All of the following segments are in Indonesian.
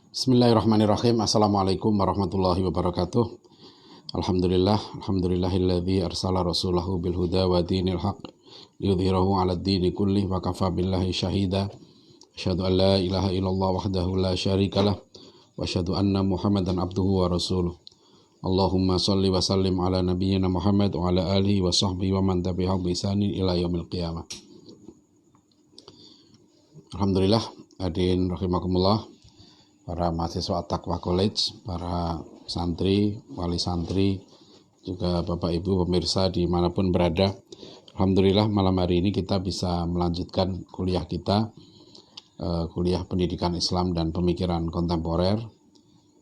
Bismillahirrahmanirrahim. Assalamualaikum warahmatullahi wabarakatuh. Alhamdulillahilladzi arsala rasulahu bil huda wa dinil haq liyudhhirahu 'alad dini kullih wa kafa billahi syahida. Asyhadu an la ilaha illallah wahdahu la syarikalah wa asyhadu anna Muhammadan abduhu wa rasuluh. Allahumma shalli wa sallim ala nabiyyina Muhammad wa ala alihi wa sahbihi wa man tabi'ahum bi ihsanin ila yaumil qiyamah. Alhamdulillah, hadirin rahimakumullah, para mahasiswa At-Taqwa College, para santri, wali santri, juga Bapak Ibu pemirsa dimanapun berada. Alhamdulillah malam hari ini kita bisa melanjutkan kuliah kita, kuliah pendidikan Islam dan pemikiran kontemporer,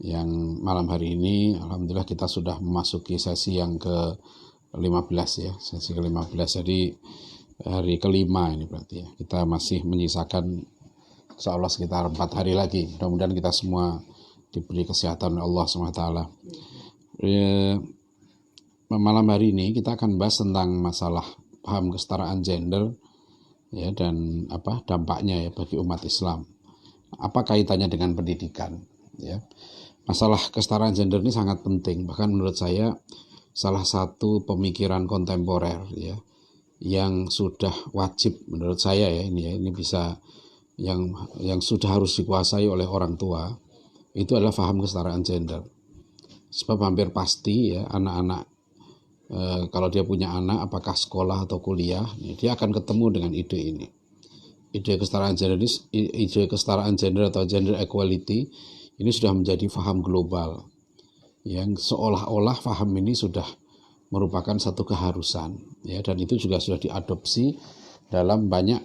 yang malam hari ini alhamdulillah kita sudah memasuki sesi yang ke-15 ya, sesi ke-15, jadi hari kelima ini berarti ya. Kita masih menyisakan insyaallah sekitar 4 hari lagi. Mudah-mudahan kita semua diberi kesehatan oleh Allah SWT. Malam hari ini kita akan bahas tentang masalah paham kesetaraan gender ya, dan dampaknya ya bagi umat Islam. Apa kaitannya dengan pendidikan ya? Masalah kesetaraan gender ini sangat penting, bahkan menurut saya salah satu pemikiran kontemporer ya, yang sudah wajib menurut saya ya, ini bisa yang sudah harus dikuasai oleh orang tua, itu adalah paham kesetaraan gender. Sebab hampir pasti ya anak-anak kalau dia punya anak, apakah sekolah atau kuliah, dia akan ketemu dengan ide ini. Ide kesetaraan gender atau gender equality ini sudah menjadi paham global, yang seolah-olah paham ini sudah merupakan satu keharusan ya, dan itu juga sudah diadopsi dalam banyak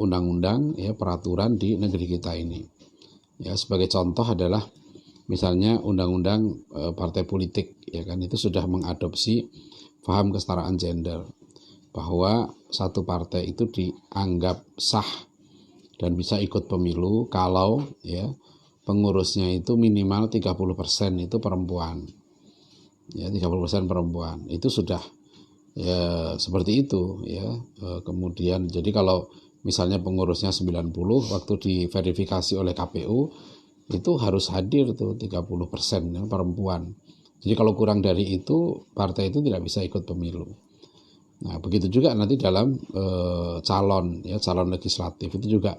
undang-undang ya, peraturan di negeri kita ini. Ya, sebagai contoh adalah misalnya undang-undang partai politik ya kan, itu sudah mengadopsi paham kesetaraan gender, bahwa satu partai itu dianggap sah dan bisa ikut pemilu kalau ya pengurusnya itu minimal 30% itu perempuan. Ya, 30% perempuan. Itu sudah ya seperti itu ya. Kemudian jadi kalau misalnya pengurusnya 90, waktu diverifikasi oleh KPU itu harus hadir tuh 30% ya, perempuan. Jadi kalau kurang dari itu, partai itu tidak bisa ikut pemilu. Nah, begitu juga nanti dalam calon legislatif itu juga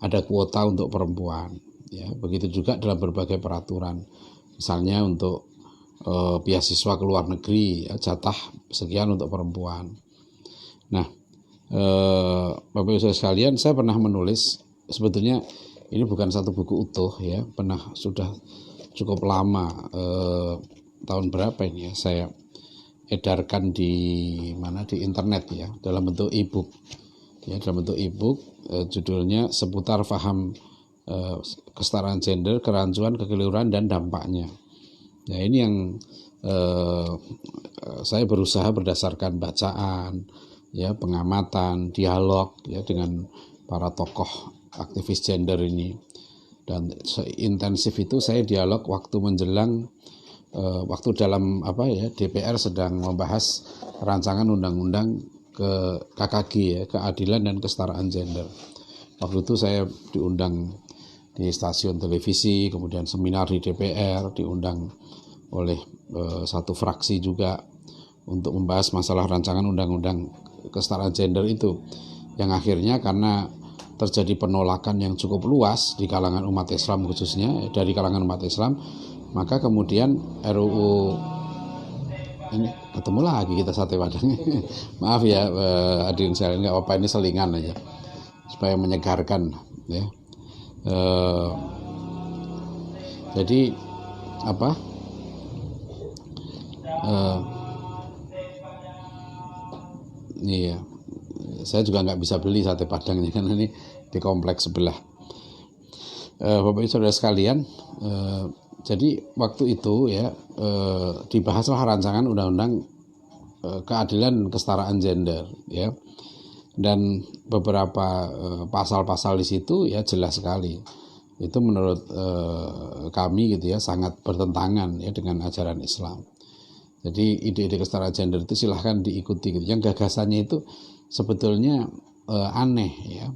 ada kuota untuk perempuan ya. Begitu juga dalam berbagai peraturan. Misalnya untuk beasiswa ke luar negeri ya, jatah sekian untuk perempuan. Nah, Bapak Ibu sekalian, saya pernah menulis, sebetulnya ini bukan satu buku utuh ya, sudah cukup lama, tahun berapa ini ya, saya edarkan di internet ya, dalam bentuk e-book ya, judulnya seputar paham kesetaraan gender, kerancuan, kekeliruan dan dampaknya. Nah, ini yang saya berusaha berdasarkan bacaan, ya, pengamatan, dialog ya dengan para tokoh aktivis gender ini. Dan intensif itu saya dialog waktu menjelang waktu dalam DPR sedang membahas rancangan undang-undang ke KKG ya, keadilan dan kesetaraan gender. Waktu itu saya diundang di stasiun televisi, kemudian seminar di DPR, diundang oleh satu fraksi juga untuk membahas masalah rancangan undang-undang kesetaraan gender itu, yang akhirnya karena terjadi penolakan yang cukup luas di kalangan umat Islam, khususnya dari kalangan umat Islam, maka kemudian RUU ini ketemu lagi kita sate padang. Maaf ya hadirin sekalian, nggak apa-apa, ini selingan aja supaya menyegarkan ya. Jadi iya, saya juga nggak bisa beli sate padang ini karena ini di kompleks sebelah. Bapak Ibu saudara sekalian, jadi waktu itu ya dibahaslah rancangan undang-undang keadilan dan kesetaraan gender ya, dan beberapa pasal-pasal di situ ya jelas sekali itu menurut kami gitu ya sangat bertentangan ya dengan ajaran Islam. Jadi ide-ide kesetaraan gender itu silahkan diikuti gitu. Yang gagasannya itu sebetulnya aneh ya.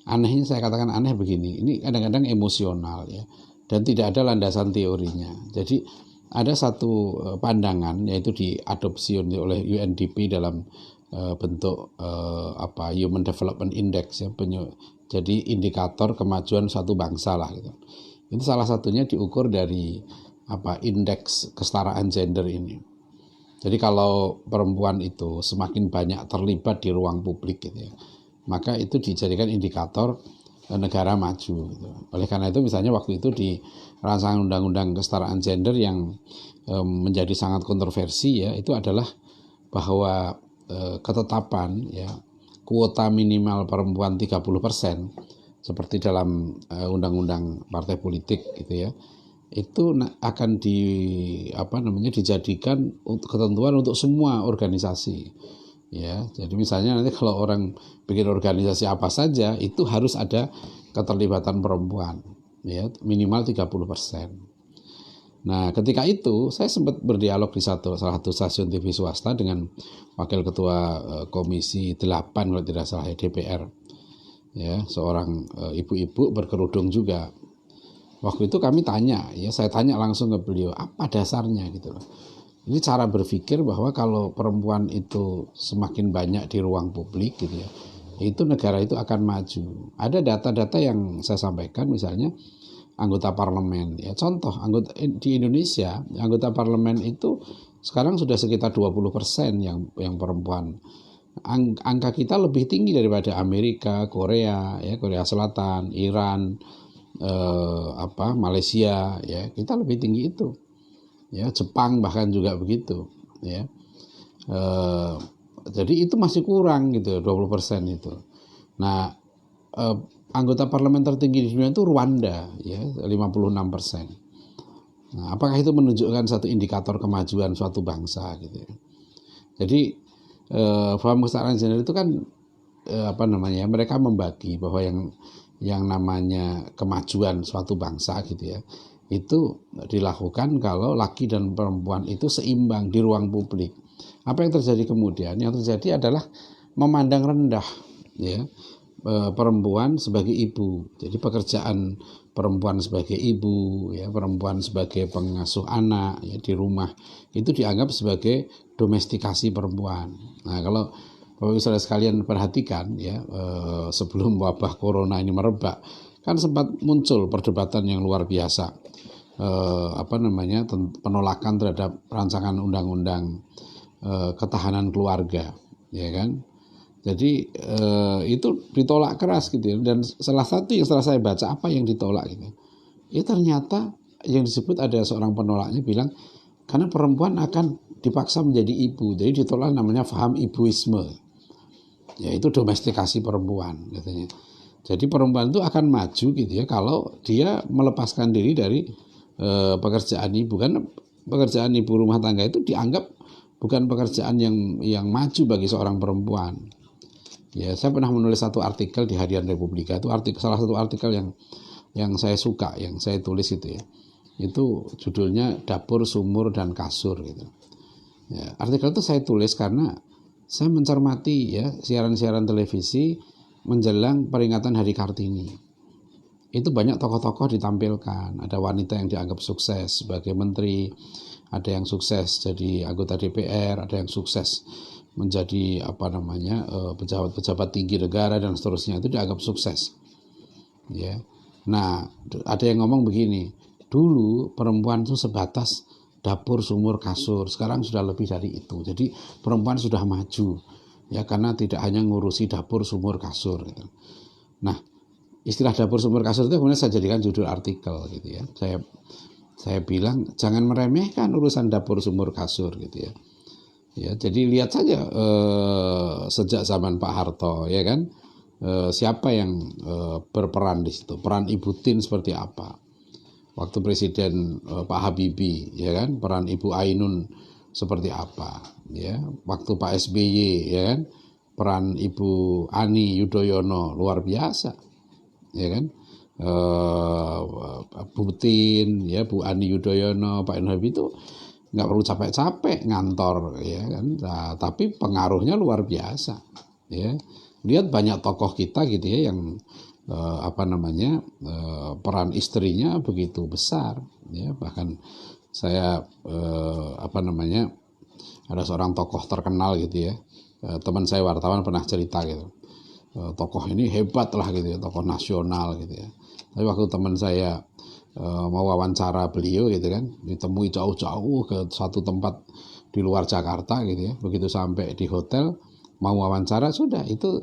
Anehnya, saya katakan aneh begini, ini kadang-kadang emosional ya, dan tidak ada landasan teorinya. Jadi ada satu pandangan, yaitu diadopsi oleh UNDP dalam bentuk Human Development Index ya, jadi indikator kemajuan suatu bangsa lah gitu. Itu salah satunya diukur dari indeks kesetaraan gender ini. Jadi kalau perempuan itu semakin banyak terlibat di ruang publik gitu ya, maka itu dijadikan indikator negara maju gitu. Oleh karena itu misalnya waktu itu di rancangan undang-undang kesetaraan gender yang menjadi sangat kontroversi ya, itu adalah bahwa ketetapan ya kuota minimal perempuan 30% seperti dalam undang-undang partai politik gitu ya, itu akan dijadikan ketentuan untuk semua organisasi. Ya, jadi misalnya nanti kalau orang bikin organisasi apa saja itu harus ada keterlibatan perempuan, ya minimal 30%. Nah, ketika itu saya sempat berdialog di salah satu stasiun TV swasta dengan wakil ketua Komisi 8 kalau tidak salah DPR, ya seorang ibu-ibu berkerudung juga. Waktu itu kami tanya, ya saya tanya langsung ke beliau apa dasarnya gitu loh. Ini cara berpikir bahwa kalau perempuan itu semakin banyak di ruang publik gitu ya, itu negara itu akan maju. Ada data-data yang saya sampaikan, misalnya anggota parlemen. Ya contoh, anggota di Indonesia, anggota parlemen itu sekarang sudah sekitar 20% yang perempuan. Angka kita lebih tinggi daripada Amerika, Korea, ya Korea Selatan, Iran, Malaysia, ya kita lebih tinggi itu. Ya Jepang bahkan juga begitu ya, jadi itu masih kurang gitu 20% itu. Nah anggota parlemen tertinggi di dunia itu Rwanda ya 56%. Nah, apakah itu menunjukkan satu indikator kemajuan suatu bangsa gitu ya. Jadi paham kesetaraan gender itu kan mereka membagi bahwa yang namanya kemajuan suatu bangsa gitu ya, itu dilakukan kalau laki dan perempuan itu seimbang di ruang publik. Apa yang terjadi kemudian? Yang terjadi adalah memandang rendah ya perempuan sebagai ibu. Jadi pekerjaan perempuan sebagai ibu, ya perempuan sebagai pengasuh anak ya di rumah itu dianggap sebagai domestikasi perempuan. Nah, kalau Bapak Ibu Saudara sekalian perhatikan ya, sebelum wabah corona ini merebak, kan sempat muncul perdebatan yang luar biasa, penolakan terhadap rancangan undang-undang ketahanan keluarga, ya kan? Jadi itu ditolak keras gitu ya. Dan salah satu yang setelah saya baca apa yang ditolak gitu, ya ternyata yang disebut ada seorang penolaknya bilang karena perempuan akan dipaksa menjadi ibu, jadi ditolak namanya paham ibuisme, yaitu domestikasi perempuan katanya. Jadi perempuan itu akan maju gitu ya kalau dia melepaskan diri dari pekerjaan ibu, kan pekerjaan ibu rumah tangga itu dianggap bukan pekerjaan yang maju bagi seorang perempuan. Ya, saya pernah menulis satu artikel di Harian Republika, itu salah satu artikel yang saya suka, yang saya tulis itu ya. Itu judulnya Dapur, Sumur dan Kasur gitu. Ya, artikel itu saya tulis karena saya mencermati ya siaran-siaran televisi menjelang peringatan Hari Kartini. Itu banyak tokoh-tokoh ditampilkan, ada wanita yang dianggap sukses sebagai menteri, ada yang sukses jadi anggota DPR, ada yang sukses menjadi pejabat-pejabat tinggi negara dan seterusnya, itu dianggap sukses. Ya. Nah, ada yang ngomong begini, dulu perempuan itu sebatas dapur, sumur, kasur, sekarang sudah lebih dari itu. Jadi perempuan sudah maju ya karena tidak hanya ngurusi dapur, sumur, kasur gitu. Nah, istilah dapur, sumur, kasur itu kemudian saya jadikan judul artikel gitu ya. Saya bilang jangan meremehkan urusan dapur, sumur, kasur gitu ya. Ya, jadi lihat saja sejak zaman Pak Harto ya kan, siapa yang berperan di situ, peran Ibu Tin seperti apa. Waktu Presiden Pak Habibie ya kan, peran Ibu Ainun seperti apa ya. Waktu Pak SBY ya kan, peran Ibu Ani Yudhoyono luar biasa ya kan. Bu Tin ya, Bu Ani Yudhoyono, Pak Habibie itu nggak perlu capek-capek ngantor ya kan, nah, tapi pengaruhnya luar biasa ya. Lihat banyak tokoh kita gitu ya peran istrinya begitu besar, ya. Bahkan saya ada seorang tokoh terkenal gitu ya, teman saya wartawan pernah cerita gitu, tokoh ini hebat lah gitu ya, tokoh nasional gitu ya. Tapi waktu teman saya mau wawancara beliau gitu kan, ditemui jauh-jauh ke satu tempat di luar Jakarta gitu ya. Begitu sampai di hotel mau wawancara, sudah itu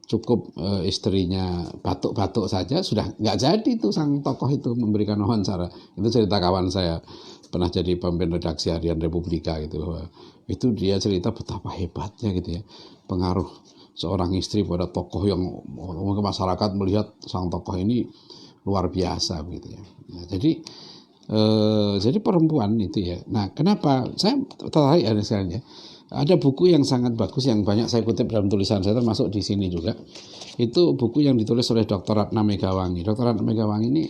cukup istrinya batuk-batuk saja sudah nggak jadi tuh sang tokoh itu memberikan wawancara. Itu cerita kawan saya, pernah jadi pemimpin redaksi harian Republika gitu. Itu dia cerita betapa hebatnya gitu ya, pengaruh seorang istri pada tokoh yang masyarakat melihat sang tokoh ini luar biasa begitu ya. Nah, jadi perempuan itu ya. Nah, kenapa saya tertarik ada sekarang ya? Ada buku yang sangat bagus yang banyak saya kutip dalam tulisan saya, termasuk di sini juga. Itu buku yang ditulis oleh Dr. Ratna Megawangi. Dr. Ratna Megawangi ini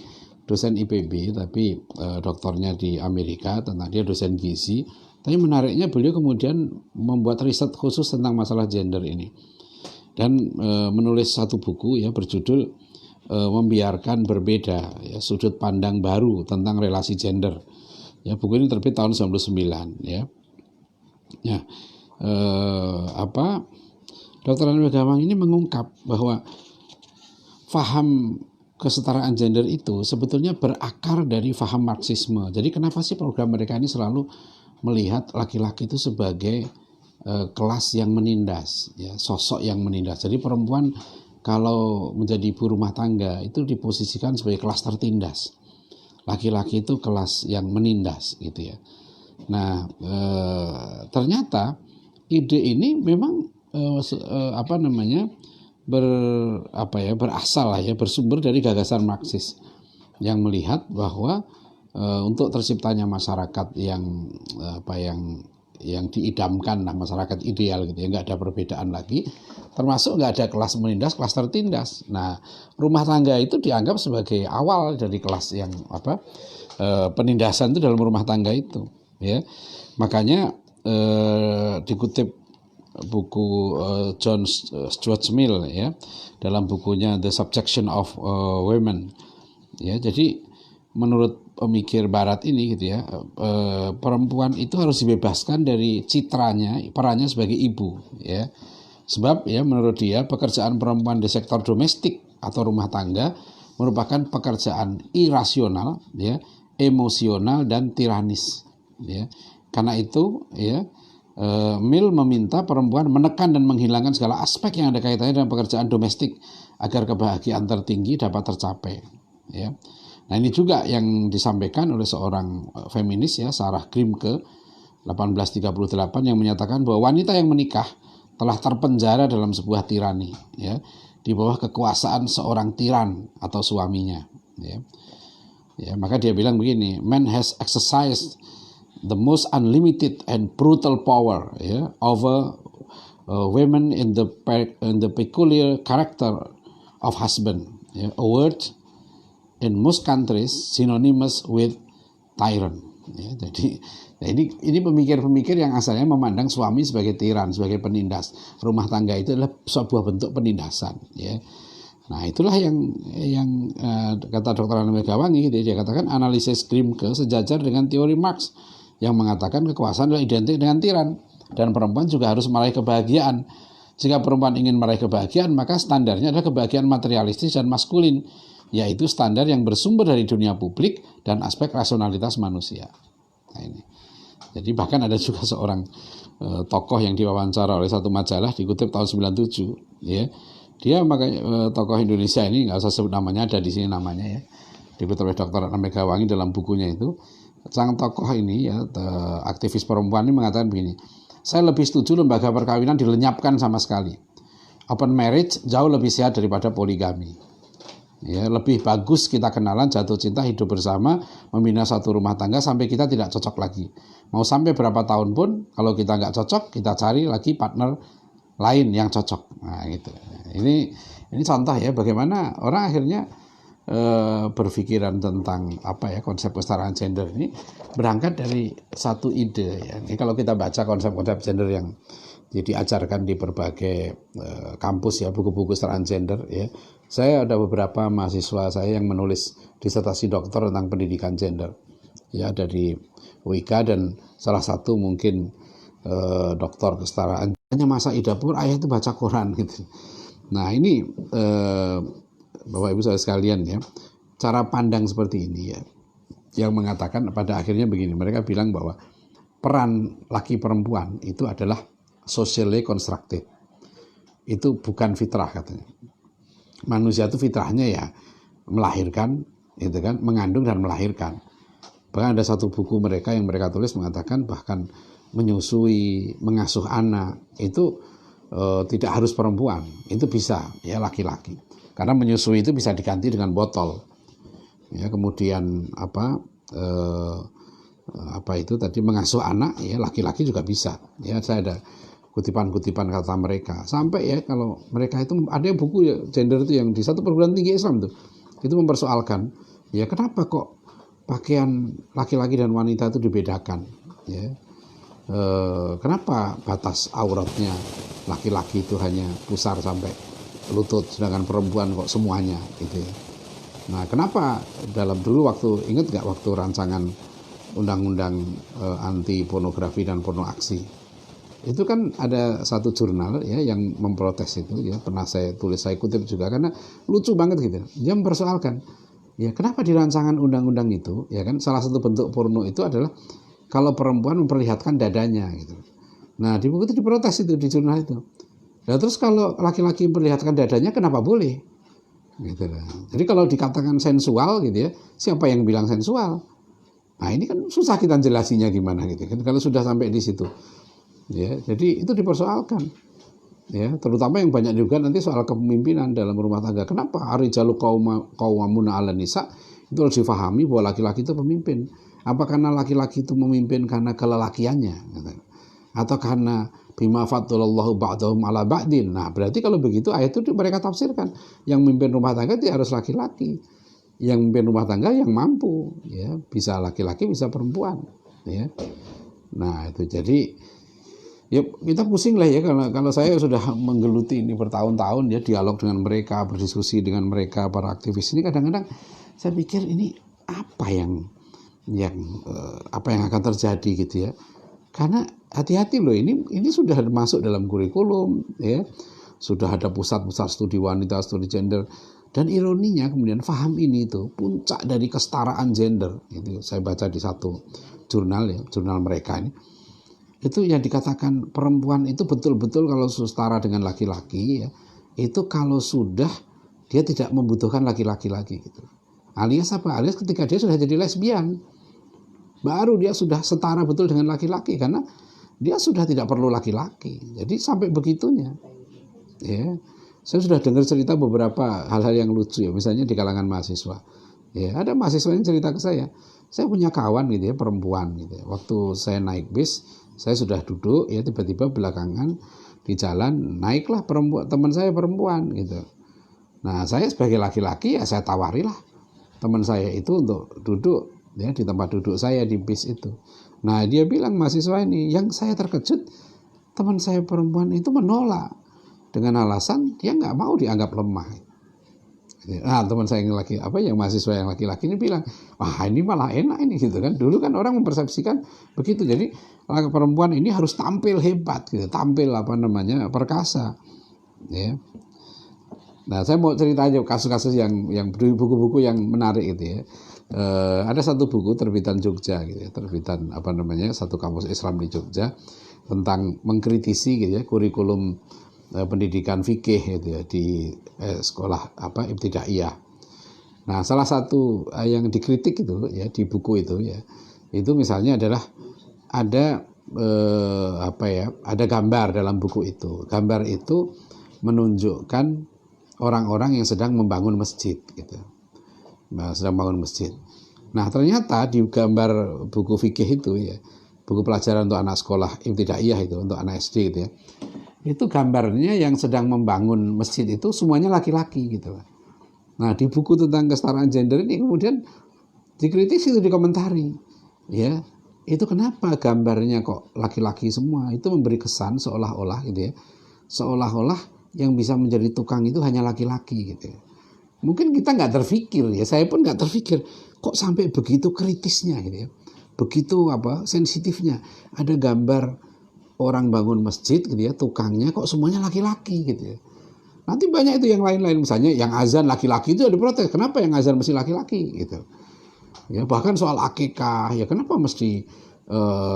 dosen IPB tapi doktornya di Amerika, tentang dia dosen gizi. Tapi menariknya beliau kemudian membuat riset khusus tentang masalah gender ini. Dan menulis satu buku ya berjudul Membiarkan Berbeda, ya, sudut pandang baru tentang relasi gender. Ya, buku ini terbit tahun 1999 ya. Ya, Dr. Ratna Megawangi ini mengungkap bahwa faham kesetaraan gender itu sebetulnya berakar dari faham Marxisme. Jadi kenapa sih program mereka ini selalu melihat laki-laki itu sebagai kelas yang menindas, ya, sosok yang menindas. Jadi perempuan kalau menjadi ibu rumah tangga itu diposisikan sebagai kelas tertindas. Laki-laki itu kelas yang menindas gitu ya. Nah, ternyata ide ini memang berasal lah ya, bersumber dari gagasan Marxis yang melihat bahwa untuk terciptanya masyarakat yang diidamkan, lah masyarakat ideal gitu ya, nggak ada perbedaan lagi, termasuk nggak ada kelas menindas, kelas tertindas. Nah, rumah tangga itu dianggap sebagai awal dari kelas yang penindasan itu dalam rumah tangga itu, ya. Makanya dikutip buku John Stuart Mill ya, dalam bukunya The Subjection of Women, ya. Jadi menurut pemikir Barat ini gitu ya, perempuan itu harus dibebaskan dari citranya, perannya sebagai ibu, ya. Sebab ya menurut dia pekerjaan perempuan di sektor domestik atau rumah tangga merupakan pekerjaan irasional, ya, emosional dan tiranis, ya. Karena itu ya Mill meminta perempuan menekan dan menghilangkan segala aspek yang ada kaitannya dengan pekerjaan domestik agar kebahagiaan tertinggi dapat tercapai, ya. Nah, ini juga yang disampaikan oleh seorang feminis ya, Sarah Grimke 1838, yang menyatakan bahwa wanita yang menikah telah terpenjara dalam sebuah tirani, ya, di bawah kekuasaan seorang tiran atau suaminya, ya. Ya, maka dia bilang begini, man has exercised the most unlimited and brutal power, ya, over women in the peculiar character of husband, ya, a word in most countries synonymous with tyrant, ya. Jadi ini pemikir-pemikir yang asalnya memandang suami sebagai tiran, sebagai penindas. Rumah tangga itu adalah sebuah bentuk penindasan, ya. Nah, itulah yang kata Dr. Ratna Megawangi, dia katakan analisis Grimke sejajar dengan teori Marx yang mengatakan kekuasaan adalah identik dengan tiran dan perempuan juga harus meraih kebahagiaan. Jika perempuan ingin meraih kebahagiaan, maka standarnya adalah kebahagiaan materialistis dan maskulin, yaitu standar yang bersumber dari dunia publik dan aspek rasionalitas manusia. Nah, ini. Jadi bahkan ada juga seorang tokoh yang diwawancara oleh satu majalah, dikutip tahun 97, ya. Dia tokoh Indonesia ini, nggak usah sebut namanya, ada di sini namanya ya, dikutip oleh Dr. Ratna Megawangi dalam bukunya itu. Sang tokoh ini ya, aktivis perempuan ini mengatakan begini, saya lebih setuju lembaga perkawinan dilenyapkan sama sekali. Open marriage jauh lebih sehat daripada poligami. Ya, lebih bagus kita kenalan, jatuh cinta, hidup bersama, membina satu rumah tangga sampai kita tidak cocok lagi. Mau sampai berapa tahun pun, kalau kita nggak cocok, kita cari lagi partner lain yang cocok. Nah, gitu. Ini contoh ya bagaimana orang akhirnya berpikiran tentang konsep kesetaraan gender ini berangkat dari satu ide ya. Jadi kalau kita baca konsep-konsep gender yang jadi ajarkan di berbagai kampus ya, buku-buku kesetaraan gender ya. Saya ada beberapa mahasiswa saya yang menulis disertasi doktor tentang pendidikan gender ya, dari UIK, dan salah satu mungkin doktor kesetaraan. Hanya masa Idapur ayah itu baca Quran gitu. Nah ini Bapak Ibu saudara sekalian ya, cara pandang seperti ini ya, yang mengatakan pada akhirnya begini, mereka bilang bahwa peran laki perempuan itu adalah socially constructed. Itu bukan fitrah katanya. Manusia itu fitrahnya ya melahirkan, gitu kan, mengandung dan melahirkan. Bahkan ada satu buku mereka yang mereka tulis mengatakan bahkan menyusui, mengasuh anak itu tidak harus perempuan, itu bisa ya laki-laki. Karena menyusui itu bisa diganti dengan botol. Ya, kemudian apa itu tadi mengasuh anak ya laki-laki juga bisa. Ya, saya ada kutipan-kutipan kata mereka. Sampai ya kalau mereka itu ada buku ya gender itu yang di satu perguruan tinggi Islam tuh. Itu mempersoalkan ya kenapa kok pakaian laki-laki dan wanita itu dibedakan ya. Kenapa batas auratnya laki-laki itu hanya pusar sampai lutut sedangkan perempuan kok semuanya gitu ya. Nah, kenapa dalam dulu waktu ingat nggak waktu rancangan undang-undang anti pornografi dan porno aksi itu kan ada satu jurnal ya yang memprotes itu ya, pernah saya tulis, saya kutip juga karena lucu banget gitu. Dia mempersoalkan ya kenapa di rancangan undang-undang itu ya kan salah satu bentuk porno itu adalah kalau perempuan memperlihatkan dadanya gitu. Nah di buku itu diprotes itu di jurnal itu. Nah terus kalau laki-laki memperlihatkan dadanya kenapa boleh? Gitu lah. Jadi kalau dikatakan sensual gitu ya, siapa yang bilang sensual? Nah ini kan susah kita jelasinya gimana gitu kan kalau sudah sampai di situ. Ya, jadi itu dipersoalkan. Ya, terutama yang banyak juga nanti soal kepemimpinan dalam rumah tangga. Kenapa arijalu qawwamuna 'alan nisa? Itu harus difahami bahwa laki-laki itu pemimpin. Apa karena laki-laki itu memimpin karena kelelakiannya? Atau karena bima faddalallahu ba'dahum 'ala ba'din? Nah, berarti kalau begitu ayat itu mereka tafsirkan yang memimpin rumah tangga itu harus laki-laki. Yang memimpin rumah tangga yang mampu, ya, bisa laki-laki, bisa perempuan, ya. Nah, itu jadi ya kita pusing lah ya kalau saya sudah menggeluti ini bertahun-tahun ya dialog dengan mereka, berdiskusi dengan mereka para aktivis ini, kadang-kadang saya pikir ini apa yang akan terjadi gitu ya. Karena hati-hati loh, ini sudah masuk dalam kurikulum ya. Sudah ada pusat-pusat studi wanita, studi gender, dan ironinya kemudian paham ini itu puncak dari kesetaraan gender. Itu saya baca di satu jurnal ya, jurnal mereka ini. Itu yang dikatakan perempuan itu betul-betul kalau setara dengan laki-laki ya, itu kalau sudah dia tidak membutuhkan laki-laki lagi gitu. Alias apa? Alias ketika dia sudah jadi lesbian, baru dia sudah setara betul dengan laki-laki karena dia sudah tidak perlu laki-laki. Jadi sampai begitunya. Ya. Saya sudah dengar cerita beberapa hal-hal yang lucu ya, misalnya di kalangan mahasiswa. Ya, ada mahasiswa yang cerita ke saya punya kawan gitu ya, perempuan gitu ya. Waktu saya naik bis, saya sudah duduk ya, tiba-tiba belakangan di jalan naiklah teman saya perempuan gitu. Nah saya sebagai laki-laki ya saya tawarilah teman saya itu untuk duduk ya di tempat duduk saya di bis itu. Nah dia bilang, mahasiswa ini, yang saya terkejut teman saya perempuan itu menolak dengan alasan dia nggak mau dianggap lemah. Nah teman saya yang mahasiswa yang laki-laki ini bilang, wah ini malah enak ini gitu kan. Dulu kan orang mempersepsikan begitu, jadi perempuan ini harus tampil hebat gitu, tampil perkasa ya. Nah saya mau cerita aja kasus-kasus yang buku-buku yang menarik itu ya. Ada satu buku terbitan Jogja gitu ya, terbitan satu kampus Islam di Jogja tentang mengkritisi gitu ya kurikulum pendidikan fikih gitu ya di sekolah ibtidaiyah. Nah, salah satu yang dikritik itu ya di buku itu ya, itu misalnya adalah ada ada gambar dalam buku itu. Gambar itu menunjukkan orang-orang yang sedang membangun masjid gitu. Sedang membangun masjid. Nah, ternyata di gambar buku fikih itu ya, buku pelajaran untuk anak sekolah ibtidaiyah itu, untuk anak SD gitu ya. Itu gambarnya yang sedang membangun masjid itu semuanya laki-laki gitu. Nah di buku tentang kesetaraan gender ini kemudian dikritik itu, dikomentari ya, itu kenapa gambarnya kok laki-laki semua? Itu memberi kesan seolah-olah gitu ya, seolah-olah yang bisa menjadi tukang itu hanya laki-laki gitu ya. Mungkin kita nggak terfikir ya, saya pun nggak terfikir kok sampai begitu kritisnya gitu ya, begitu sensitifnya. Ada gambar orang bangun masjid gitu ya, tukangnya kok semuanya laki-laki gitu ya. Nanti banyak itu yang lain-lain, misalnya yang azan laki-laki itu ada protes, kenapa yang azan mesti laki-laki gitu. Ya bahkan soal akikah, ya kenapa mesti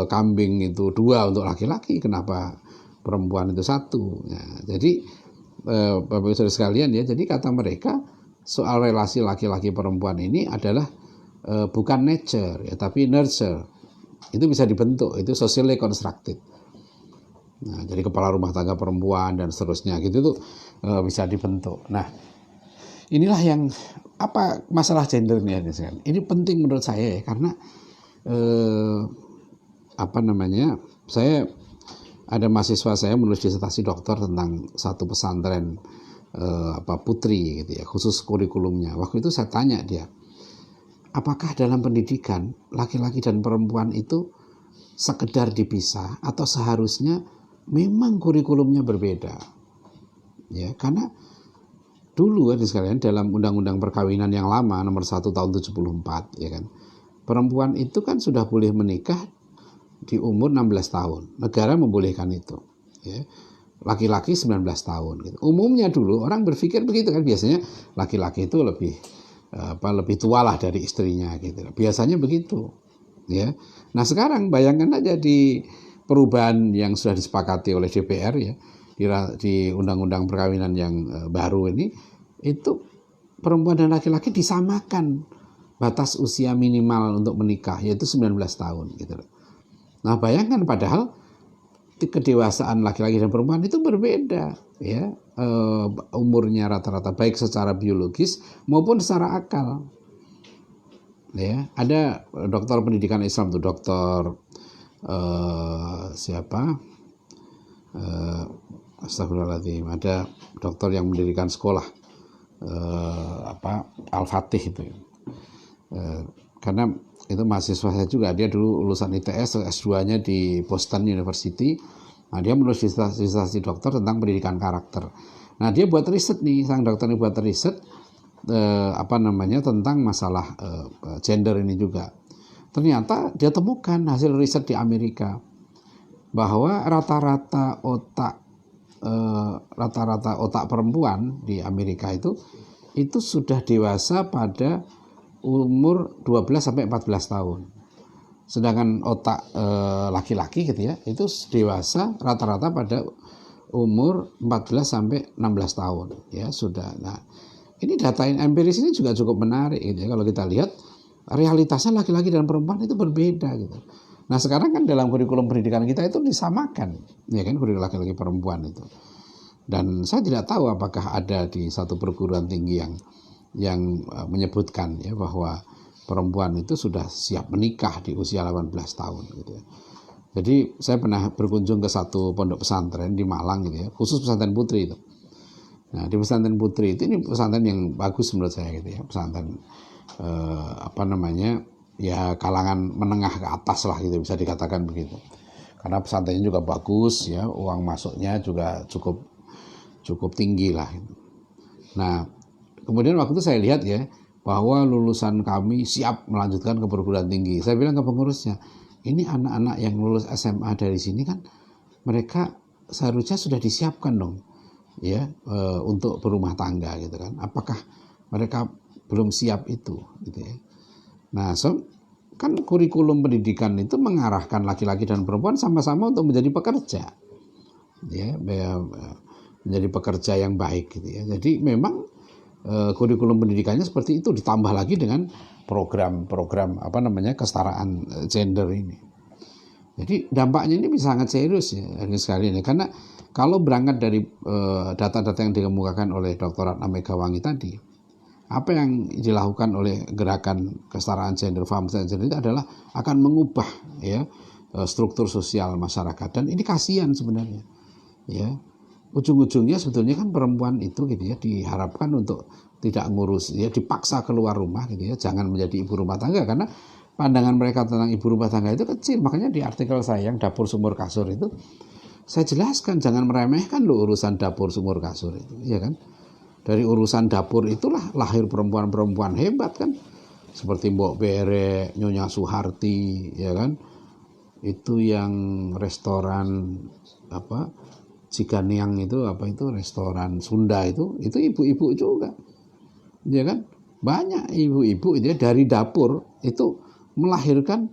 kambing itu 2 untuk laki-laki, kenapa perempuan itu 1? Ya, jadi Bapak Ibu Saudara sekalian ya, jadi kata mereka soal relasi laki-laki perempuan ini adalah bukan nature ya, tapi nurture. Itu bisa dibentuk, itu socially constructed. Nah, jadi kepala rumah tangga perempuan dan seterusnya gitu tuh bisa dibentuk. Nah, inilah yang masalah gender ini. Ini penting menurut saya ya, karena saya ada mahasiswa saya menulis disertasi doktor tentang satu pesantren putri gitu ya, khusus kurikulumnya. Waktu itu saya tanya dia, apakah dalam pendidikan laki-laki dan perempuan itu sekedar dipisah atau seharusnya memang kurikulumnya berbeda? Ya, karena dulu sekalian dalam undang-undang perkawinan yang lama nomor 1 tahun 74 ya kan, perempuan itu kan sudah boleh menikah di umur 16 tahun. Negara membolehkan itu. Ya. Laki-laki 19 tahun gitu. Umumnya dulu orang berpikir begitu kan, biasanya laki-laki itu lebih tua lah dari istrinya gitu. Biasanya begitu. Ya. Nah, sekarang bayangkan aja di perubahan yang sudah disepakati oleh DPR ya, di undang-undang perkawinan yang baru ini, itu perempuan dan laki-laki disamakan batas usia minimal untuk menikah, yaitu 19 tahun gitu. Nah, bayangkan padahal kedewasaan laki-laki dan perempuan itu berbeda ya, umurnya rata-rata baik secara biologis maupun secara akal. Ya, ada dokter pendidikan Islam tuh, dokter astagfirullahaladzim, ada dokter yang mendirikan sekolah Al-Fatih itu. Karena itu mahasiswa saya juga, dia dulu lulusan ITS, S2-nya di Boston University. Nah, dia menulis disertasi dokter tentang pendidikan karakter. Nah, dia buat riset nih, sang dokter ini buat riset tentang masalah gender ini juga. Ternyata dia temukan hasil riset di Amerika bahwa rata-rata otak perempuan di Amerika itu sudah dewasa pada umur 12 sampai 14 tahun. Sedangkan otak laki-laki gitu ya, itu dewasa rata-rata pada umur 14 sampai 16 tahun ya sudah. Nah, ini data empiris ini juga cukup menarik gitu ya, kalau kita lihat realitasnya laki-laki dan perempuan itu berbeda gitu. Nah, sekarang kan dalam kurikulum pendidikan kita itu disamakan ya kan, kurikulum laki-laki perempuan itu. Dan saya tidak tahu apakah ada di satu perguruan tinggi yang menyebutkan ya bahwa perempuan itu sudah siap menikah di usia 18 tahun gitu ya. Jadi saya pernah berkunjung ke satu pondok pesantren di Malang gitu ya, khusus pesantren putri itu. Nah, di pesantren putri itu, ini pesantren yang bagus menurut saya gitu ya, pesantren ya kalangan menengah ke atas lah gitu, bisa dikatakan begitu. Karena pesantrennya juga bagus ya, uang masuknya juga cukup tinggi lah. Nah, kemudian waktu itu saya lihat ya, bahwa lulusan kami siap melanjutkan ke perguruan tinggi. Saya bilang ke pengurusnya, ini anak-anak yang lulus SMA dari sini kan, mereka seharusnya sudah disiapkan dong ya untuk berumah tangga gitu kan. Apakah mereka belum siap itu gitu ya. Nah, kan kurikulum pendidikan itu mengarahkan laki-laki dan perempuan sama-sama untuk menjadi pekerja. Ya, menjadi pekerja yang baik gitu ya. Jadi memang kurikulum pendidikannya seperti itu, ditambah lagi dengan program kesetaraan gender ini. Jadi dampaknya ini bisa sangat serius ya sekali ini, karena kalau berangkat dari data-data yang dikemukakan oleh Dr. Ratna Megawangi tadi, apa yang dilakukan oleh gerakan kesetaraan gender, paham gender itu adalah akan mengubah ya struktur sosial masyarakat, dan ini kasihan sebenarnya ya. Ujung-ujungnya sebetulnya kan perempuan itu gitu ya diharapkan untuk tidak ngurus ya, dipaksa keluar rumah gitu ya, jangan menjadi ibu rumah tangga, karena pandangan mereka tentang ibu rumah tangga itu kecil. Makanya di artikel saya yang dapur sumur kasur itu saya jelaskan jangan meremehkan loh urusan dapur sumur kasur itu, ya kan? Dari urusan dapur itulah lahir perempuan-perempuan hebat kan, seperti Mbok Bere, Nyonya Suharti, ya kan? Itu yang restoran apa Ciganiang itu apa itu restoran Sunda itu ibu-ibu juga, ya kan? Banyak ibu-ibu itu ya, dari dapur itu melahirkan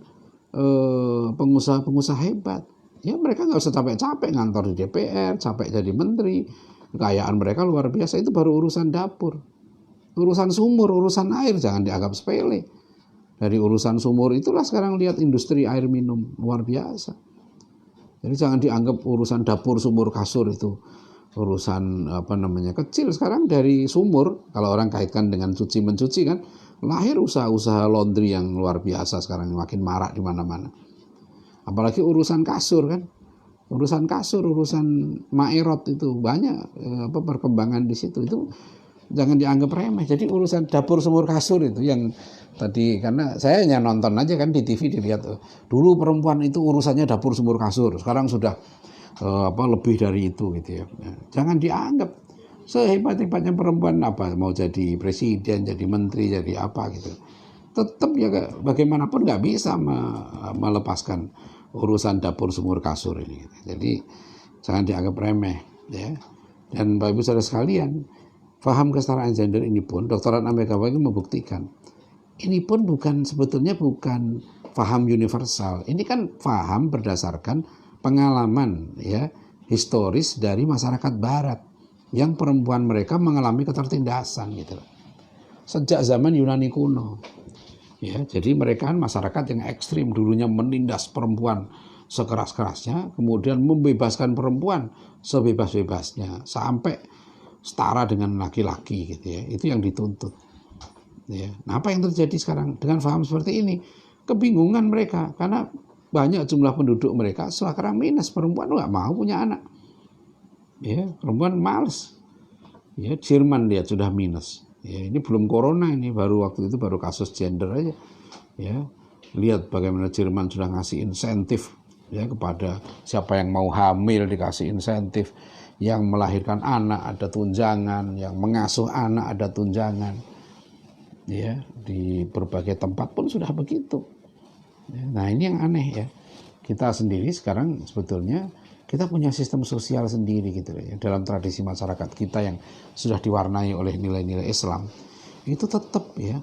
pengusaha-pengusaha hebat. Ya mereka nggak usah capek-capek ngantor di DPR, capek jadi menteri, kekayaan mereka luar biasa. Itu baru urusan dapur. Urusan sumur, urusan air jangan dianggap sepele. Dari urusan sumur itulah sekarang lihat industri air minum luar biasa. Jadi jangan dianggap urusan dapur sumur kasur itu urusan kecil. Sekarang dari sumur, kalau orang kaitkan dengan cuci mencuci kan, lahir usaha-usaha laundry yang luar biasa sekarang makin marak di mana-mana. Apalagi urusan kasur kan, urusan maerot itu banyak perkembangan di situ. Itu jangan dianggap remeh. Jadi urusan dapur sumur kasur itu yang tadi, karena saya hanya nonton aja kan di TV dilihat dulu perempuan itu urusannya dapur sumur kasur, sekarang sudah lebih dari itu gitu ya. Jangan dianggap sehebat-hebatnya perempuan mau jadi presiden, jadi menteri, jadi apa gitu. Tetap ya bagaimanapun nggak bisa melepaskan urusan dapur sumur kasur ini. Jadi jangan dianggap remeh ya. Dan Bapak Ibu Saudara sekalian, paham kesetaraan gender ini pun Dr. Ratna Megawati membuktikan. Ini pun sebetulnya bukan paham universal. Ini kan paham berdasarkan pengalaman ya historis dari masyarakat barat yang perempuan mereka mengalami ketertindasan gitu. Sejak zaman Yunani kuno. Ya, jadi mereka kan masyarakat yang ekstrim, dulunya menindas perempuan sekeras-kerasnya, kemudian membebaskan perempuan sebebas-bebasnya sampai setara dengan laki-laki gitu ya. Itu yang dituntut. Ya. Nah, apa yang terjadi sekarang dengan paham seperti ini? Kebingungan mereka karena banyak jumlah penduduk mereka sekarang minus, perempuan nggak mau punya anak. Ya, perempuan males. Ya, Jerman dia sudah minus. Ya, ini belum corona, ini waktu itu baru kasus gender aja. Ya, lihat bagaimana Jerman sudah ngasih insentif ya kepada siapa yang mau hamil dikasih insentif, yang melahirkan anak ada tunjangan, yang mengasuh anak ada tunjangan. Ya, di berbagai tempat pun sudah begitu. Ya, nah, ini yang aneh ya. Kita sendiri sekarang sebetulnya kita punya sistem sosial sendiri gitu ya. Dalam tradisi masyarakat kita yang sudah diwarnai oleh nilai-nilai Islam, itu tetap ya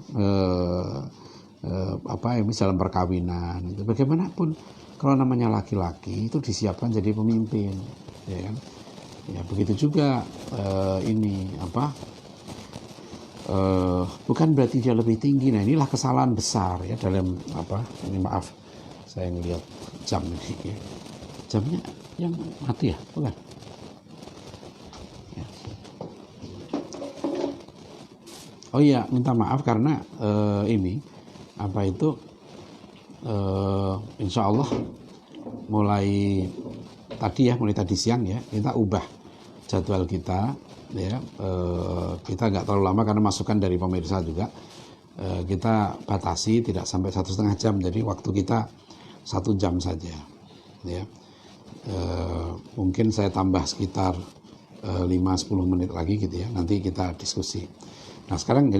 dalam perkawinan itu bagaimanapun kalau namanya laki-laki itu disiapkan jadi pemimpin, ya kan? Ya begitu juga bukan berarti dia lebih tinggi. Nah, inilah kesalahan besar ya dalam ini maaf saya ngelihat jam ini ya. Jamnya yang mati ya, bukan? Ya. Oh iya, minta maaf karena insya Allah mulai tadi siang ya kita ubah jadwal kita ya. Kita nggak terlalu lama karena masukan dari pemirsa juga. Kita batasi tidak sampai 1,5 jam, jadi waktu kita 1 jam saja ya. Mungkin saya tambah sekitar 5-10 menit lagi gitu ya, nanti kita diskusi. Nah sekarang